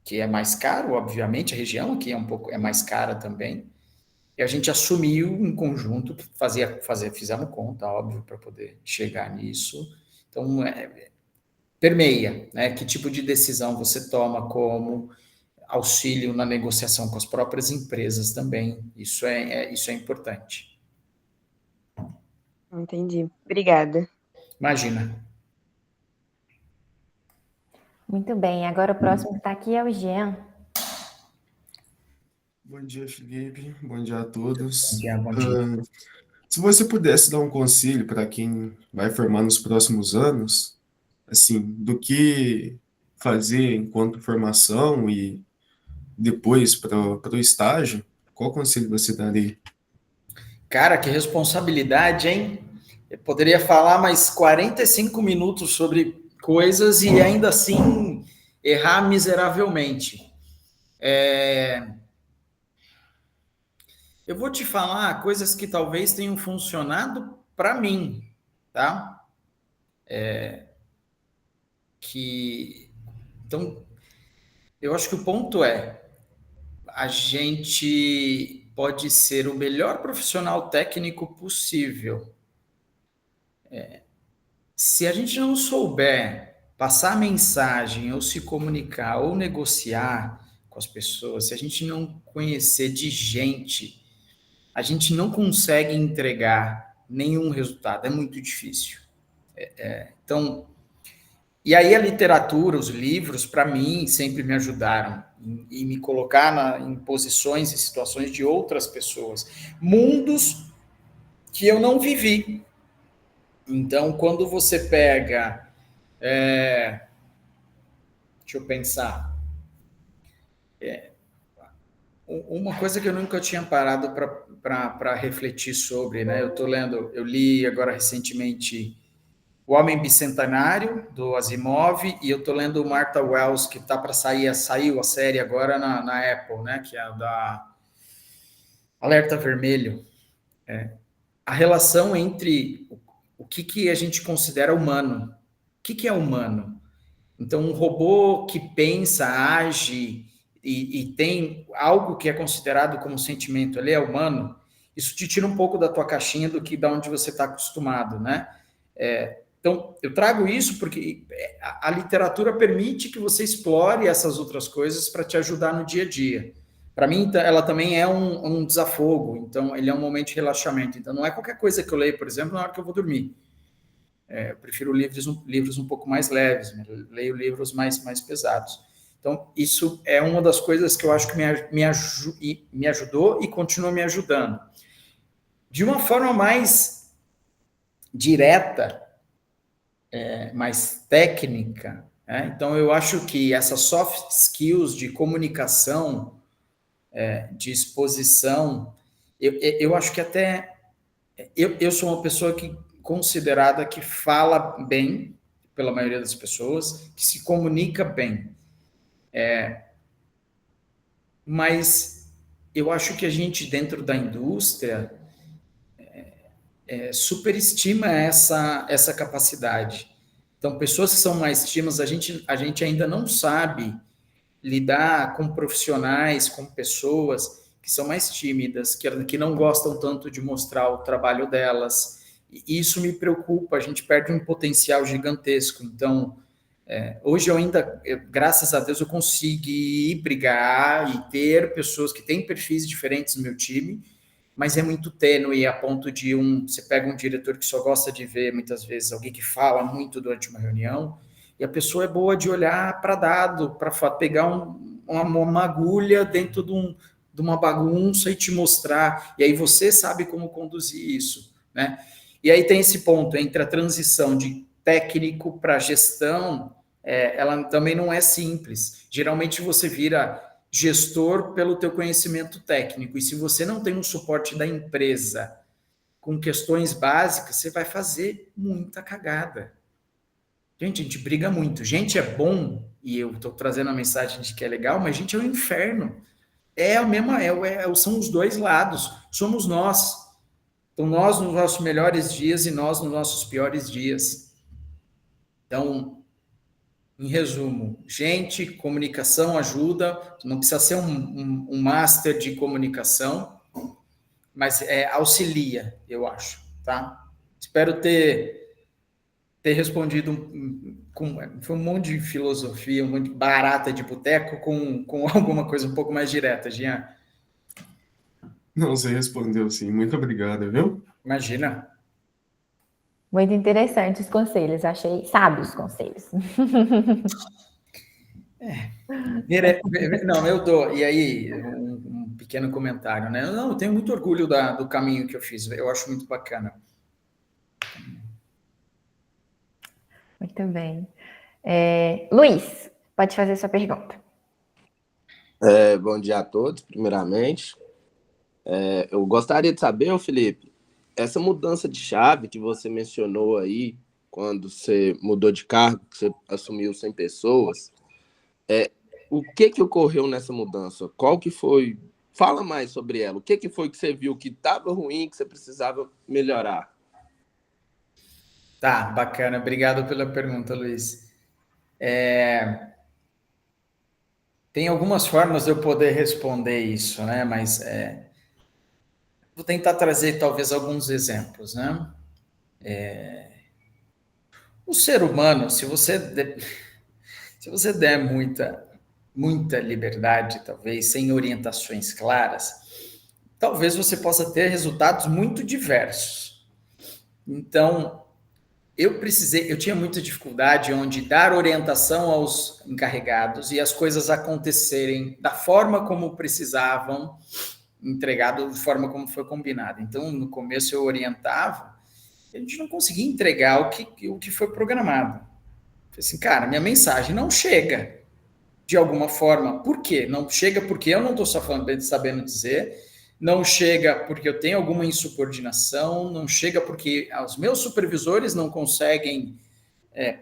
que é mais caro, obviamente, a região aqui é mais cara também, e a gente assumiu em conjunto, fizemos conta, óbvio, para poder chegar nisso. Então, permeia, né? Que tipo de decisão você toma como auxílio na negociação com as próprias empresas também. Isso é importante. Entendi. Obrigada. Imagina. Muito bem, agora o próximo que está aqui é o Jean. Bom dia, Felipe. Bom dia a todos. Bom dia. Se você pudesse dar um conselho para quem vai formar nos próximos anos, assim, do que fazer enquanto formação e depois para o estágio, qual conselho você daria? Cara, que responsabilidade, hein? Eu poderia falar mais 45 minutos sobre coisas e ainda assim errar miseravelmente. Eu vou te falar coisas que talvez tenham funcionado para mim, tá? Então, eu acho que o ponto é, a gente pode ser o melhor profissional técnico possível. Se a gente não souber passar a mensagem, ou se comunicar, ou negociar com as pessoas, se a gente não conhecer de gente, a gente não consegue entregar nenhum resultado, é muito difícil. Então, e aí a literatura, os livros, para mim, sempre me ajudaram em me colocar em posições e situações de outras pessoas, mundos que eu não vivi. Então, quando você pega, deixa eu pensar, uma coisa que eu nunca tinha parado para refletir sobre, né? Eu li agora recentemente O Homem Bicentenário, do Asimov, e eu estou lendo o Martha Wells, que está para saiu a série agora na Apple, né? Que é a da Alerta Vermelho. A relação entre o que a gente considera humano. O que é humano? Então, um robô que pensa, age e tem algo que é considerado como sentimento, ele é humano, isso te tira um pouco da tua caixinha da onde você está acostumado, né? Então, eu trago isso porque a literatura permite que você explore essas outras coisas para te ajudar no dia a dia. Para mim, ela também é um desafogo, então ele é um momento de relaxamento. Então, não é qualquer coisa que eu leio, por exemplo, na hora que eu vou dormir. Eu prefiro livros um pouco mais leves, leio livros mais pesados. Então, isso é uma das coisas que eu acho que me ajudou e continua me ajudando. De uma forma mais direta, mais técnica, né? Então, eu acho que essas soft skills de comunicação, de exposição, eu acho que até... Eu sou uma pessoa considerada que fala bem, pela maioria das pessoas, que se comunica bem. Mas eu acho que a gente, dentro da indústria, superestima essa capacidade. Então, pessoas que são mais tímidas, a gente ainda não sabe lidar com profissionais, com pessoas que são mais tímidas, que não gostam tanto de mostrar o trabalho delas. E isso me preocupa, a gente perde um potencial gigantesco. Então, hoje graças a Deus, eu consegui brigar e ter pessoas que têm perfis diferentes no meu time, mas é muito tênue a ponto de você pega um diretor que só gosta de ver, muitas vezes, alguém que fala muito durante uma reunião, e a pessoa é boa de olhar para dado, para pegar uma agulha dentro de uma bagunça e te mostrar, e aí você sabe como conduzir isso, né? E aí tem esse ponto entre a transição de técnico para gestão, ela também não é simples. Geralmente você vira gestor pelo teu conhecimento técnico, e se você não tem um suporte da empresa com questões básicas, você vai fazer muita cagada. Gente, a gente briga muito. Gente é bom, e eu estou trazendo a mensagem de que é legal, mas gente é o inferno. É a mesma, são os dois lados. Somos nós. Então, nós nos nossos melhores dias e nós nos nossos piores dias. Então, em resumo, gente, comunicação ajuda, não precisa ser um master de comunicação, mas auxilia, eu acho, tá? Espero ter respondido foi um monte de filosofia, um monte de barata de boteco com alguma coisa um pouco mais direta, Jean. Não, você respondeu sim. Muito obrigado, viu? Imagina. Muito interessante os conselhos, achei sábios conselhos. Não, eu dou. E aí, um pequeno comentário, né? Não, eu tenho muito orgulho do caminho que eu fiz. Eu acho muito bacana. Muito bem. Luiz, pode fazer sua pergunta. Bom dia a todos, primeiramente. Eu gostaria de saber, Felipe, essa mudança de chave que você mencionou aí, quando você mudou de cargo, que você assumiu 100 pessoas, o que ocorreu nessa mudança? Qual que foi? Fala mais sobre ela. O que foi que você viu que estava ruim, que você precisava melhorar? Tá, bacana. Obrigado pela pergunta, Luiz. Tem algumas formas de eu poder responder isso, né? Mas vou tentar trazer talvez alguns exemplos, né? O ser humano, se você der muita liberdade, talvez sem orientações claras, talvez você possa ter resultados muito diversos. Então, eu tinha muita dificuldade onde dar orientação aos encarregados e as coisas acontecerem da forma como precisavam, entregado da forma como foi combinado. Então, no começo eu orientava, a gente não conseguia entregar o que foi programado. Falei assim, cara, minha mensagem não chega de alguma forma. Por quê? Não chega porque eu não estou sabendo dizer, não chega porque eu tenho alguma insubordinação, não chega porque os meus supervisores não conseguem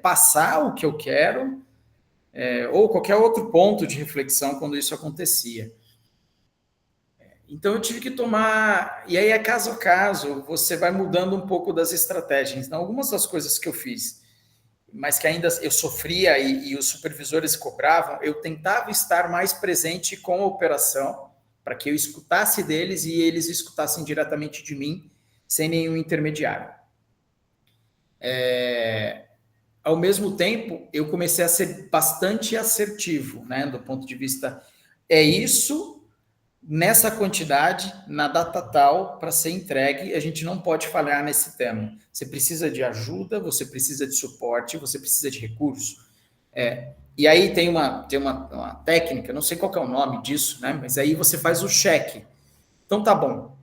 passar o que eu quero, ou qualquer outro ponto de reflexão quando isso acontecia. Então eu tive que tomar, e aí é caso a caso, você vai mudando um pouco das estratégias. Então, algumas das coisas que eu fiz, mas que ainda eu sofria e os supervisores cobravam, eu tentava estar mais presente com a operação, para que eu escutasse deles e eles escutassem diretamente de mim, sem nenhum intermediário. Ao mesmo tempo, eu comecei a ser bastante assertivo, né, do ponto de vista, isso, nessa quantidade, na data tal, para ser entregue, a gente não pode falhar nesse tema. Você precisa de ajuda, você precisa de suporte, você precisa de recurso. E aí tem uma técnica, não sei qual que é o nome disso, né? Mas aí você faz o cheque. Então tá bom.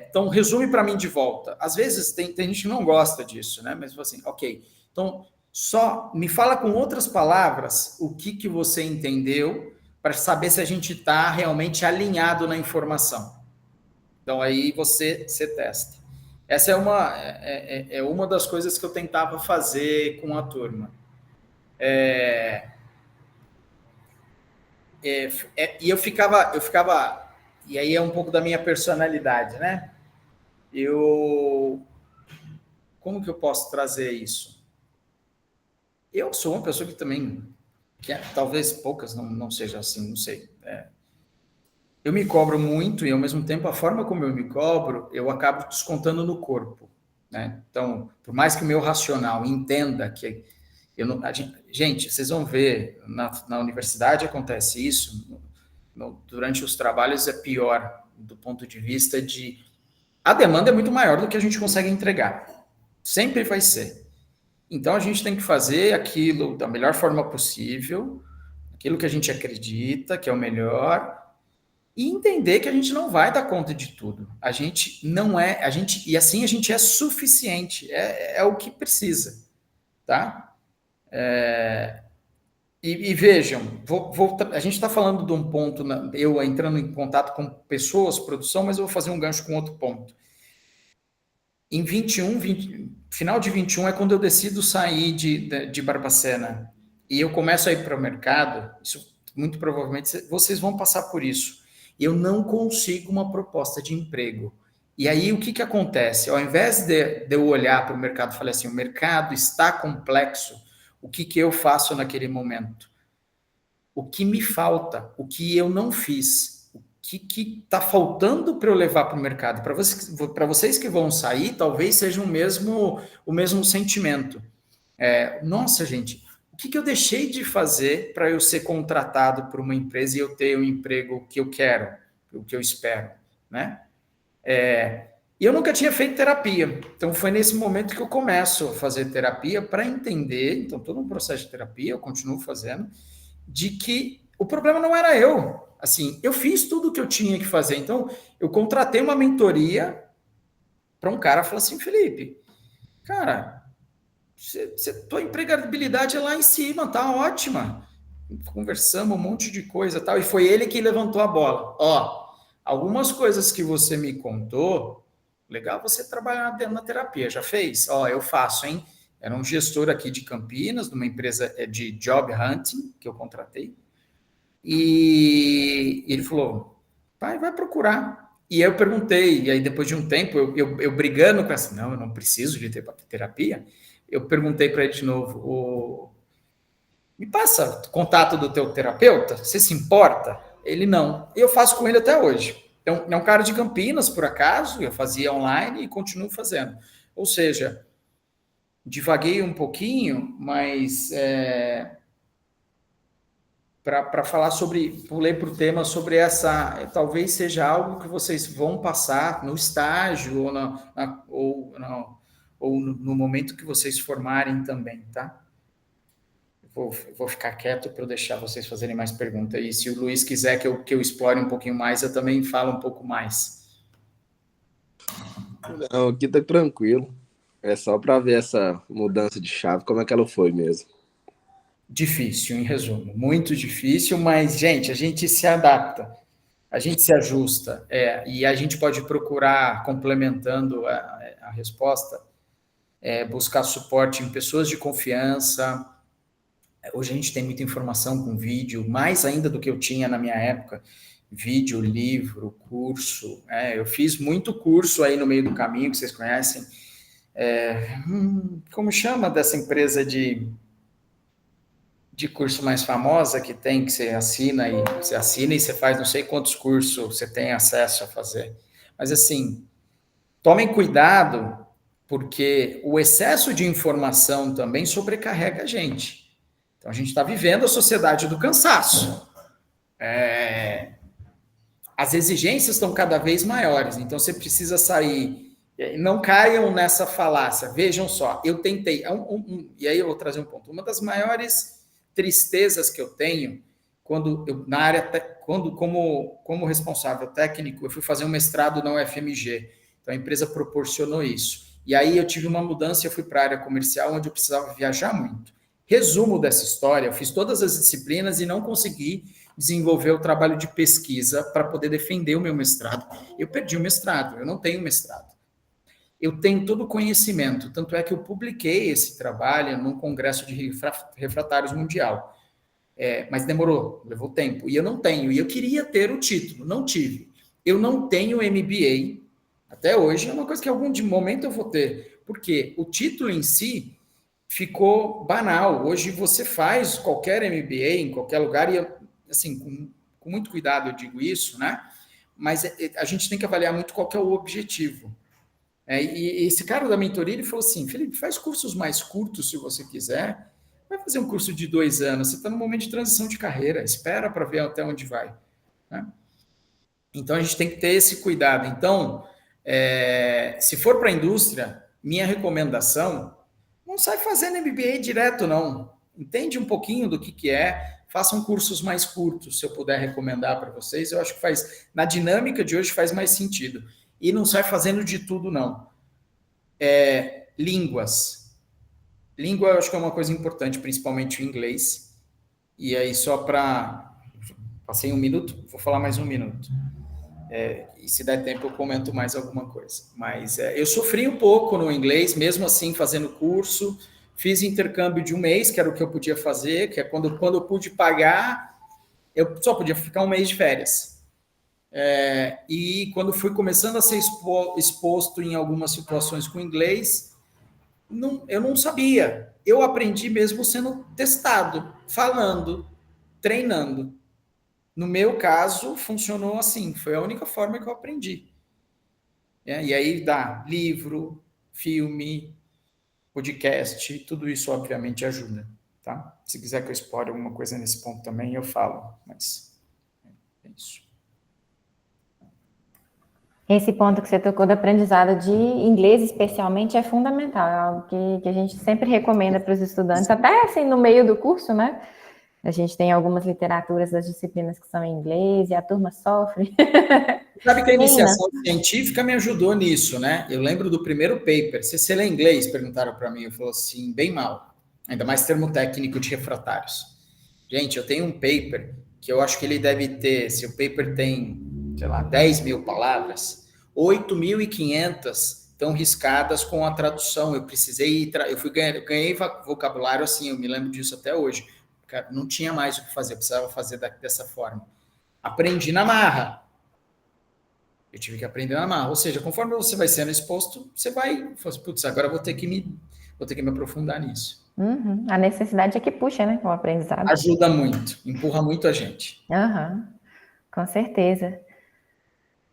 Então resume para mim de volta. Às vezes tem gente que não gosta disso, né? Mas assim, ok. Então só me fala com outras palavras o que você entendeu para saber se a gente está realmente alinhado na informação. Então aí você testa. Essa é uma das coisas que eu tentava fazer com a turma. E eu ficava, e aí é um pouco da minha personalidade, né? Como que eu posso trazer isso? Eu sou uma pessoa que também, talvez poucas não seja assim, não sei. Eu me cobro muito e, ao mesmo tempo, a forma como eu me cobro, eu acabo descontando no corpo, né? Então, por mais que o meu racional entenda que gente, vocês vão ver, na universidade acontece isso, durante os trabalhos é pior, do ponto de vista de... A demanda é muito maior do que a gente consegue entregar. Sempre vai ser. Então, a gente tem que fazer aquilo da melhor forma possível, aquilo que a gente acredita que é o melhor, e entender que a gente não vai dar conta de tudo. A gente não é... e assim a gente é suficiente. É o que precisa. Tá? E vejam, a gente está falando de um ponto, eu entrando em contato com pessoas, produção, mas eu vou fazer um gancho com outro ponto. Em 21, final de 21 é quando eu decido sair de Barbacena. E eu começo a ir para o mercado, isso muito provavelmente vocês vão passar por isso. Eu não consigo uma proposta de emprego. E aí o que acontece? Ao invés de eu olhar para o mercado e falar assim, o mercado está complexo, o que eu faço naquele momento? O que me falta? O que eu não fiz? O que está faltando para eu levar para o mercado? Para vocês que vão sair, talvez seja o mesmo sentimento. Nossa, gente, o que eu deixei de fazer para eu ser contratado por uma empresa e eu ter o emprego que eu quero, o que eu espero, né? E eu nunca tinha feito terapia, então foi nesse momento que eu começo a fazer terapia para entender, então todo um processo de terapia, eu continuo fazendo, de que o problema não era eu, assim, eu fiz tudo o que eu tinha que fazer, então eu contratei uma mentoria para um cara, falou assim, Felipe, cara, tua empregabilidade é lá em cima, tá ótima. Conversamos um monte de coisa tal, e foi ele que levantou a bola. Ó, algumas coisas que você me contou, legal você trabalhar na terapia, já fez? Ó, eu faço, hein? Era um gestor aqui de Campinas, de uma empresa de job hunting, que eu contratei, e ele falou, vai procurar. E eu perguntei, e aí depois de um tempo, eu brigando com essa, não, eu não preciso de terapia, eu perguntei para ele de novo, me passa o contato do teu terapeuta, você se importa? Ele não, eu faço com ele até hoje. Então, é um cara de Campinas, por acaso, eu fazia online e continuo fazendo. Ou seja, divaguei um pouquinho, mas para falar sobre, pulei para o tema sobre essa, talvez seja algo que vocês vão passar no estágio ou no momento que vocês formarem também, tá? Vou ficar quieto para eu deixar vocês fazerem mais perguntas. E se o Luiz quiser que eu explore um pouquinho mais, eu também falo um pouco mais. Não, aqui tá tranquilo. É só para ver essa mudança de chave, como é que ela foi mesmo. Difícil, em resumo. Muito difícil, mas, gente, a gente se adapta, a gente se ajusta, e a gente pode procurar, complementando a resposta, buscar suporte em pessoas de confiança. Hoje a gente tem muita informação com vídeo, mais ainda do que eu tinha na minha época. Vídeo, livro, curso. Eu fiz muito curso aí no meio do caminho, que vocês conhecem. Como chama dessa empresa de curso mais famosa que tem, que você assina e você faz não sei quantos cursos você tem acesso a fazer. Mas assim, tomem cuidado, porque o excesso de informação também sobrecarrega a gente. Então, a gente está vivendo a sociedade do cansaço. As exigências estão cada vez maiores, então você precisa sair. Não caiam nessa falácia. Vejam só, eu tentei. E aí eu vou trazer um ponto. Uma das maiores tristezas que eu tenho, quando eu, na área, como responsável técnico, eu fui fazer um mestrado na UFMG. Então, a empresa proporcionou isso. E aí eu tive uma mudança, eu fui para a área comercial, onde eu precisava viajar muito. Resumo dessa história, eu fiz todas as disciplinas e não consegui desenvolver o trabalho de pesquisa para poder defender o meu mestrado. Eu perdi o mestrado, eu não tenho mestrado. Eu tenho todo o conhecimento, tanto é que eu publiquei esse trabalho num congresso de refratários mundial. Mas demorou, levou tempo. E eu não tenho, e eu queria ter o título, não tive. Eu não tenho MBA, até hoje, é uma coisa que algum momento eu vou ter, porque o título em si ficou banal. Hoje você faz qualquer MBA em qualquer lugar, e assim, com muito cuidado eu digo isso, né? Mas a gente tem que avaliar muito qual que é o objetivo. E esse cara da mentoria, ele falou assim, Felipe, faz cursos mais curtos se você quiser, vai fazer um curso de 2 anos, você está no momento de transição de carreira, espera para ver até onde vai, né? Então, a gente tem que ter esse cuidado. Então, se for para a indústria, minha recomendação, não sai fazendo MBA direto, não. Entende um pouquinho do que é, façam cursos mais curtos, se eu puder recomendar para vocês. Eu acho que na dinâmica de hoje faz mais sentido. E não sai fazendo de tudo, não. Línguas. Língua eu acho que é uma coisa importante, principalmente o inglês. E aí, só para... Passei 1 minuto, vou falar mais 1 minuto. E se der tempo eu comento mais alguma coisa. Mas eu sofri um pouco no inglês, mesmo assim fazendo curso, fiz intercâmbio de um mês, que era o que eu podia fazer, que é quando eu pude pagar, eu só podia ficar um mês de férias. E quando fui começando a ser exposto em algumas situações com inglês, eu não sabia. Eu aprendi mesmo sendo testado, falando, treinando. No meu caso, funcionou assim. Foi a única forma que eu aprendi. E aí dá livro, filme, podcast, tudo isso obviamente ajuda. Tá? Se quiser que eu explore alguma coisa nesse ponto também, eu falo. Mas é isso. Esse ponto que você tocou do aprendizado de inglês, especialmente, é fundamental. É algo que a gente sempre recomenda para os estudantes, até assim no meio do curso, né? A gente tem algumas literaturas das disciplinas que são em inglês e a turma sofre. Sabe que a iniciação científica me ajudou nisso, né? Eu lembro do primeiro paper. Se você lê inglês, perguntaram para mim, eu falei assim, bem mal. Ainda mais termo técnico de refratários. Gente, eu tenho um paper que eu acho que ele deve ter, se o paper tem, sei lá, 10 mil palavras, 8.500 estão riscadas com a tradução. Eu precisei, ganhei vocabulário assim, eu me lembro disso até hoje. Não tinha mais o que fazer, eu precisava fazer dessa forma. Aprendi na marra. Eu tive que aprender na marra. Ou seja, conforme você vai sendo exposto, você vai, putz, agora eu vou ter que me aprofundar nisso. Uhum. A necessidade é que puxa, né? O aprendizado. Ajuda muito, empurra muito a gente. Uhum. Com certeza.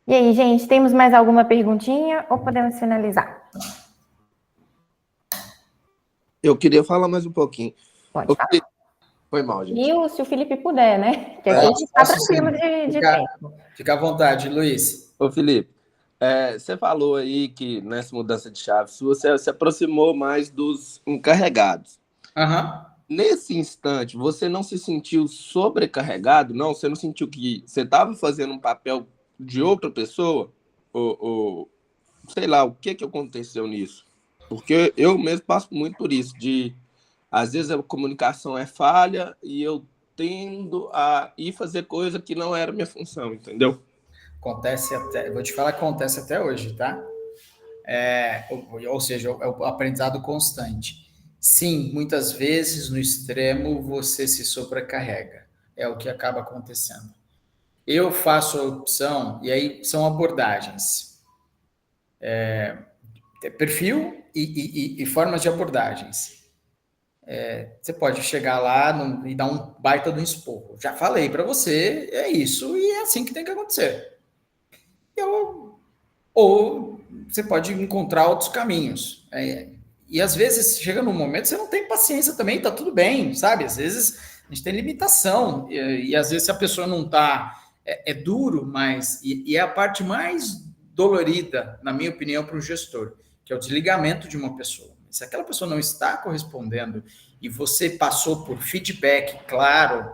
E aí, gente, temos mais alguma perguntinha ou podemos finalizar? Eu queria falar mais um pouquinho. Pode falar. Foi mal, gente. E se o Felipe puder, né? Que aqui a gente está tranquilo de tempo. Fica à vontade, Luiz. Ô, Felipe, você falou aí que nessa mudança de chave você se aproximou mais dos encarregados. Uhum. Nesse instante, você não se sentiu sobrecarregado? Não? Você não sentiu que você estava fazendo um papel de outra pessoa? Ou sei lá, o que aconteceu nisso? Porque eu mesmo passo muito por isso, às vezes a comunicação é falha e eu tendo a ir fazer coisa que não era minha função, entendeu? Vou te falar que acontece até hoje, tá? Ou seja, é o aprendizado constante. Sim, muitas vezes no extremo você se sobrecarrega. É o que acaba acontecendo. Eu faço a opção, e aí são abordagens. Perfil e formas de abordagens. Você pode chegar lá e dar um baita do esporro. Já falei para você, é isso, e é assim que tem que acontecer. Ou você pode encontrar outros caminhos. E às vezes chega num momento que você não tem paciência também, tá tudo bem, sabe? Às vezes a gente tem limitação, e às vezes se a pessoa não tá. É duro, mas. E é a parte mais dolorida, na minha opinião, para o gestor, que é o desligamento de uma pessoa. Se aquela pessoa não está correspondendo e você passou por feedback claro,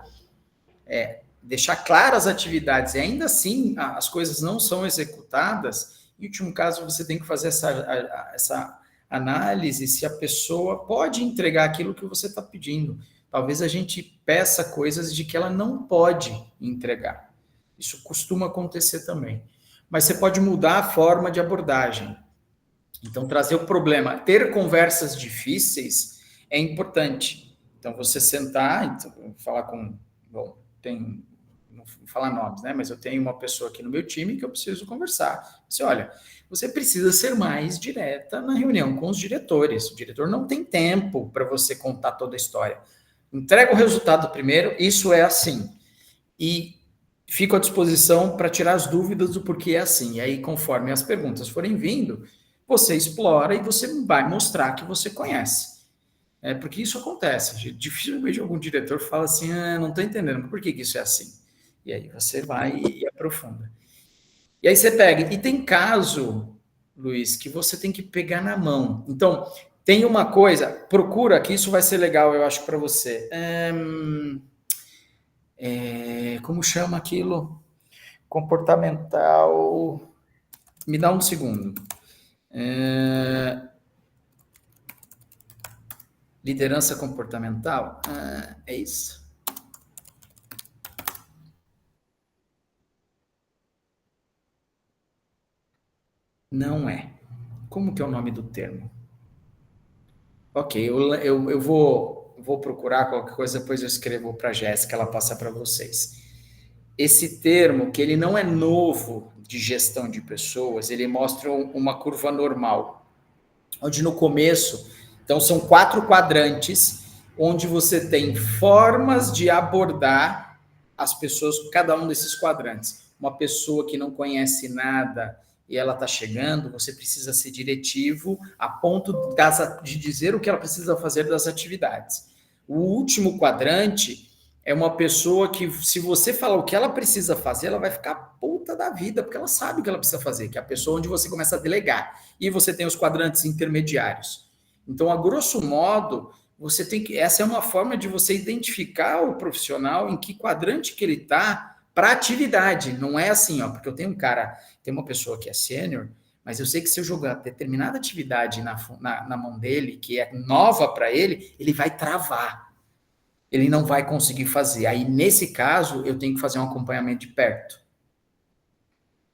deixar claras as atividades e ainda assim as coisas não são executadas, em último caso você tem que fazer essa análise se a pessoa pode entregar aquilo que você está pedindo. Talvez a gente peça coisas de que ela não pode entregar. Isso costuma acontecer também. Mas você pode mudar a forma de abordagem. Então, trazer o problema, ter conversas difíceis é importante. Então, você sentar, falar com... Bom, não vou falar nomes, né? Mas eu tenho uma pessoa aqui no meu time que eu preciso conversar. Você, olha, você precisa ser mais direta na reunião com os diretores. O diretor não tem tempo para você contar toda a história. Entrega o resultado primeiro, isso é assim. E fico à disposição para tirar as dúvidas do porquê é assim. E aí, conforme as perguntas forem vindo, você explora e você vai mostrar que você conhece. Porque isso acontece. Dificilmente algum diretor fala assim, não estou entendendo, por que isso é assim? E aí você vai e aprofunda. E aí você pega. E tem caso, Luiz, que você tem que pegar na mão. Então, tem uma coisa, procura, que isso vai ser legal, eu acho, para você. Como chama aquilo? Comportamental. Me dá um segundo. Liderança comportamental? É isso? Não é. Como que é o nome do termo? Ok, eu vou procurar qualquer coisa, depois eu escrevo para a Jéssica, ela passa para vocês. Esse termo, que ele não é novo de gestão de pessoas, ele mostra uma curva normal, onde no começo, então são 4 quadrantes, onde você tem formas de abordar as pessoas com cada um desses quadrantes. Uma pessoa que não conhece nada e ela está chegando, você precisa ser diretivo a ponto de dizer o que ela precisa fazer das atividades. O último quadrante é uma pessoa que, se você falar o que ela precisa fazer, ela vai ficar puta da vida, porque ela sabe o que ela precisa fazer, que é a pessoa onde você começa a delegar. E você tem os quadrantes intermediários. Então, a grosso modo, você tem que. Essa é uma forma de você identificar o profissional em que quadrante que ele está para atividade. Não é assim, ó, porque eu tenho um cara, tem uma pessoa que é sênior, mas eu sei que se eu jogar determinada atividade na mão dele, que é nova para ele vai travar. Ele não vai conseguir fazer. Aí, nesse caso, eu tenho que fazer um acompanhamento de perto.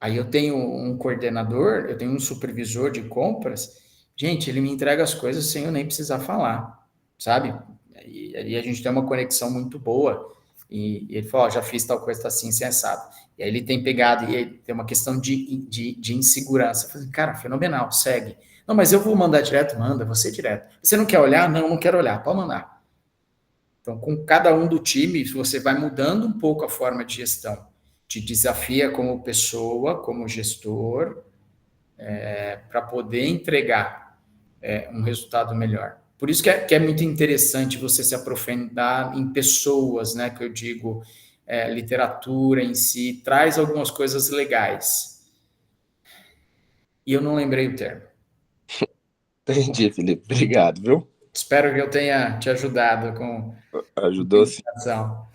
Aí eu tenho um coordenador, eu tenho um supervisor de compras. Gente, ele me entrega as coisas sem eu nem precisar falar, sabe? E aí a gente tem uma conexão muito boa. E ele falou, ó, já fiz tal coisa, tá assim, sensado. E aí ele tem pegado, e aí tem uma questão de insegurança. Eu falei, cara, fenomenal, segue. Não, mas eu vou mandar direto, manda, você direto. Você não quer olhar? Não, não quero olhar, pode mandar. Então, com cada um do time, você vai mudando um pouco a forma de gestão. Te desafia como pessoa, como gestor, para poder entregar um resultado melhor. Por isso que é muito interessante você se aprofundar em pessoas, né? Que eu digo, literatura em si, traz algumas coisas legais. E eu não lembrei o termo. Entendi, Felipe. Obrigado, viu? Espero que eu tenha te ajudado com Ajudou sim. a ação.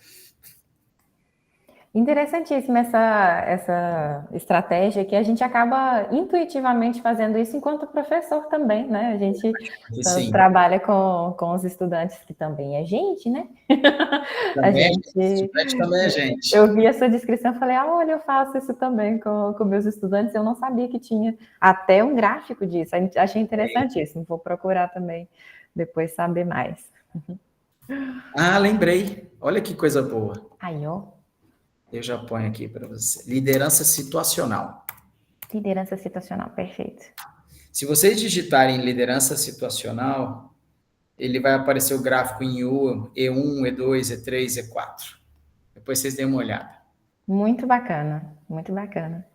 Interessantíssima essa estratégia, que a gente acaba intuitivamente fazendo isso enquanto professor também, né? A gente trabalha com os estudantes, que também é gente, né? Estudante também é gente. Eu vi essa descrição e falei, olha, eu faço isso também com meus estudantes, eu não sabia que tinha até um gráfico disso, achei interessantíssimo, vou procurar também depois saber mais. Ah, lembrei, olha que coisa boa. Aí, ó. Eu já ponho aqui para você. Liderança situacional. Liderança situacional, perfeito. Se vocês digitarem liderança situacional, ele vai aparecer o gráfico em U, E1, E2, E3, E4. Depois vocês deem uma olhada. Muito bacana, muito bacana.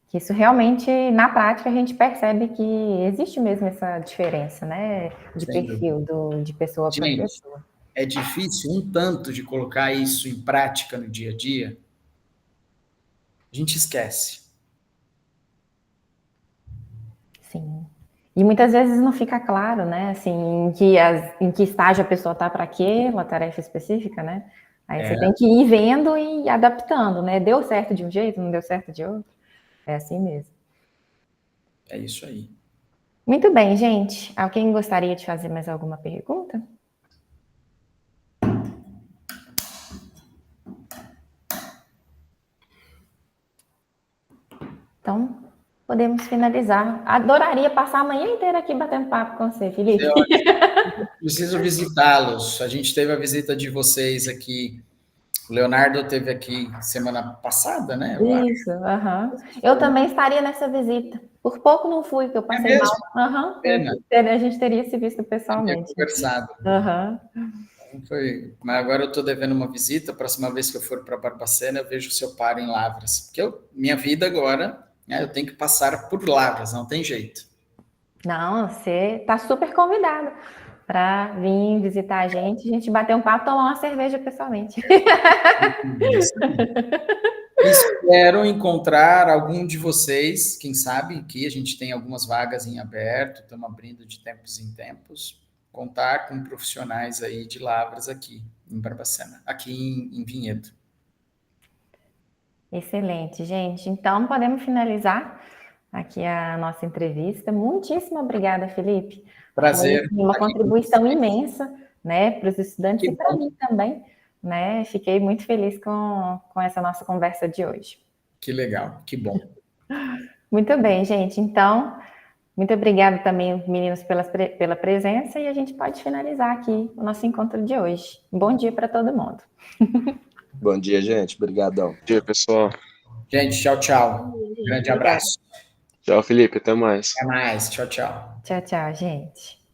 Que isso realmente, na prática, a gente percebe que existe mesmo essa diferença, né? De perfil de pessoa para pessoa. É difícil um tanto de colocar isso em prática no dia a dia. A gente esquece. Sim. E muitas vezes não fica claro, né? Assim, em que estágio a pessoa está para aquela tarefa específica, né? Aí você tem que ir vendo e adaptando, né? Deu certo de um jeito, não deu certo de outro. É assim mesmo. É isso aí. Muito bem, gente. Alguém gostaria de fazer mais alguma pergunta? Então, podemos finalizar. Adoraria passar a manhã inteira aqui batendo papo com você, Felipe. Preciso visitá-los. A gente teve a visita de vocês aqui. O Leonardo teve aqui semana passada, né? Isso, Eu também estaria nessa visita. Por pouco não fui, que eu passei mal. A gente teria se visto pessoalmente. Conversado. Mas agora eu estou devendo uma visita. A próxima vez que eu for para Barbacena, eu vejo o seu par em Lavras. Porque minha vida agora, eu tenho que passar por Lavras, não tem jeito. Não, você está super convidado para vir visitar a gente bater um papo, tomar uma cerveja pessoalmente. Espero encontrar algum de vocês, quem sabe, que a gente tem algumas vagas em aberto, estamos abrindo de tempos em tempos, contar com profissionais aí de Lavras aqui em Barbacena, aqui em Vinhedo. Excelente, gente. Então, podemos finalizar aqui a nossa entrevista. Muitíssimo obrigada, Felipe. Prazer. Foi uma contribuição imensa, né, para os estudantes e para mim também, né? Fiquei muito feliz com essa nossa conversa de hoje. Que legal, que bom. Muito bem, gente. Então, muito obrigada também, meninos, pela presença, e a gente pode finalizar aqui o nosso encontro de hoje. Bom dia para todo mundo. Bom dia, gente. Obrigadão. Bom dia, pessoal. Gente, tchau, tchau. Grande Obrigada. abraço. Tchau, Felipe. Até mais. Até mais. Tchau, tchau. Tchau, tchau, gente.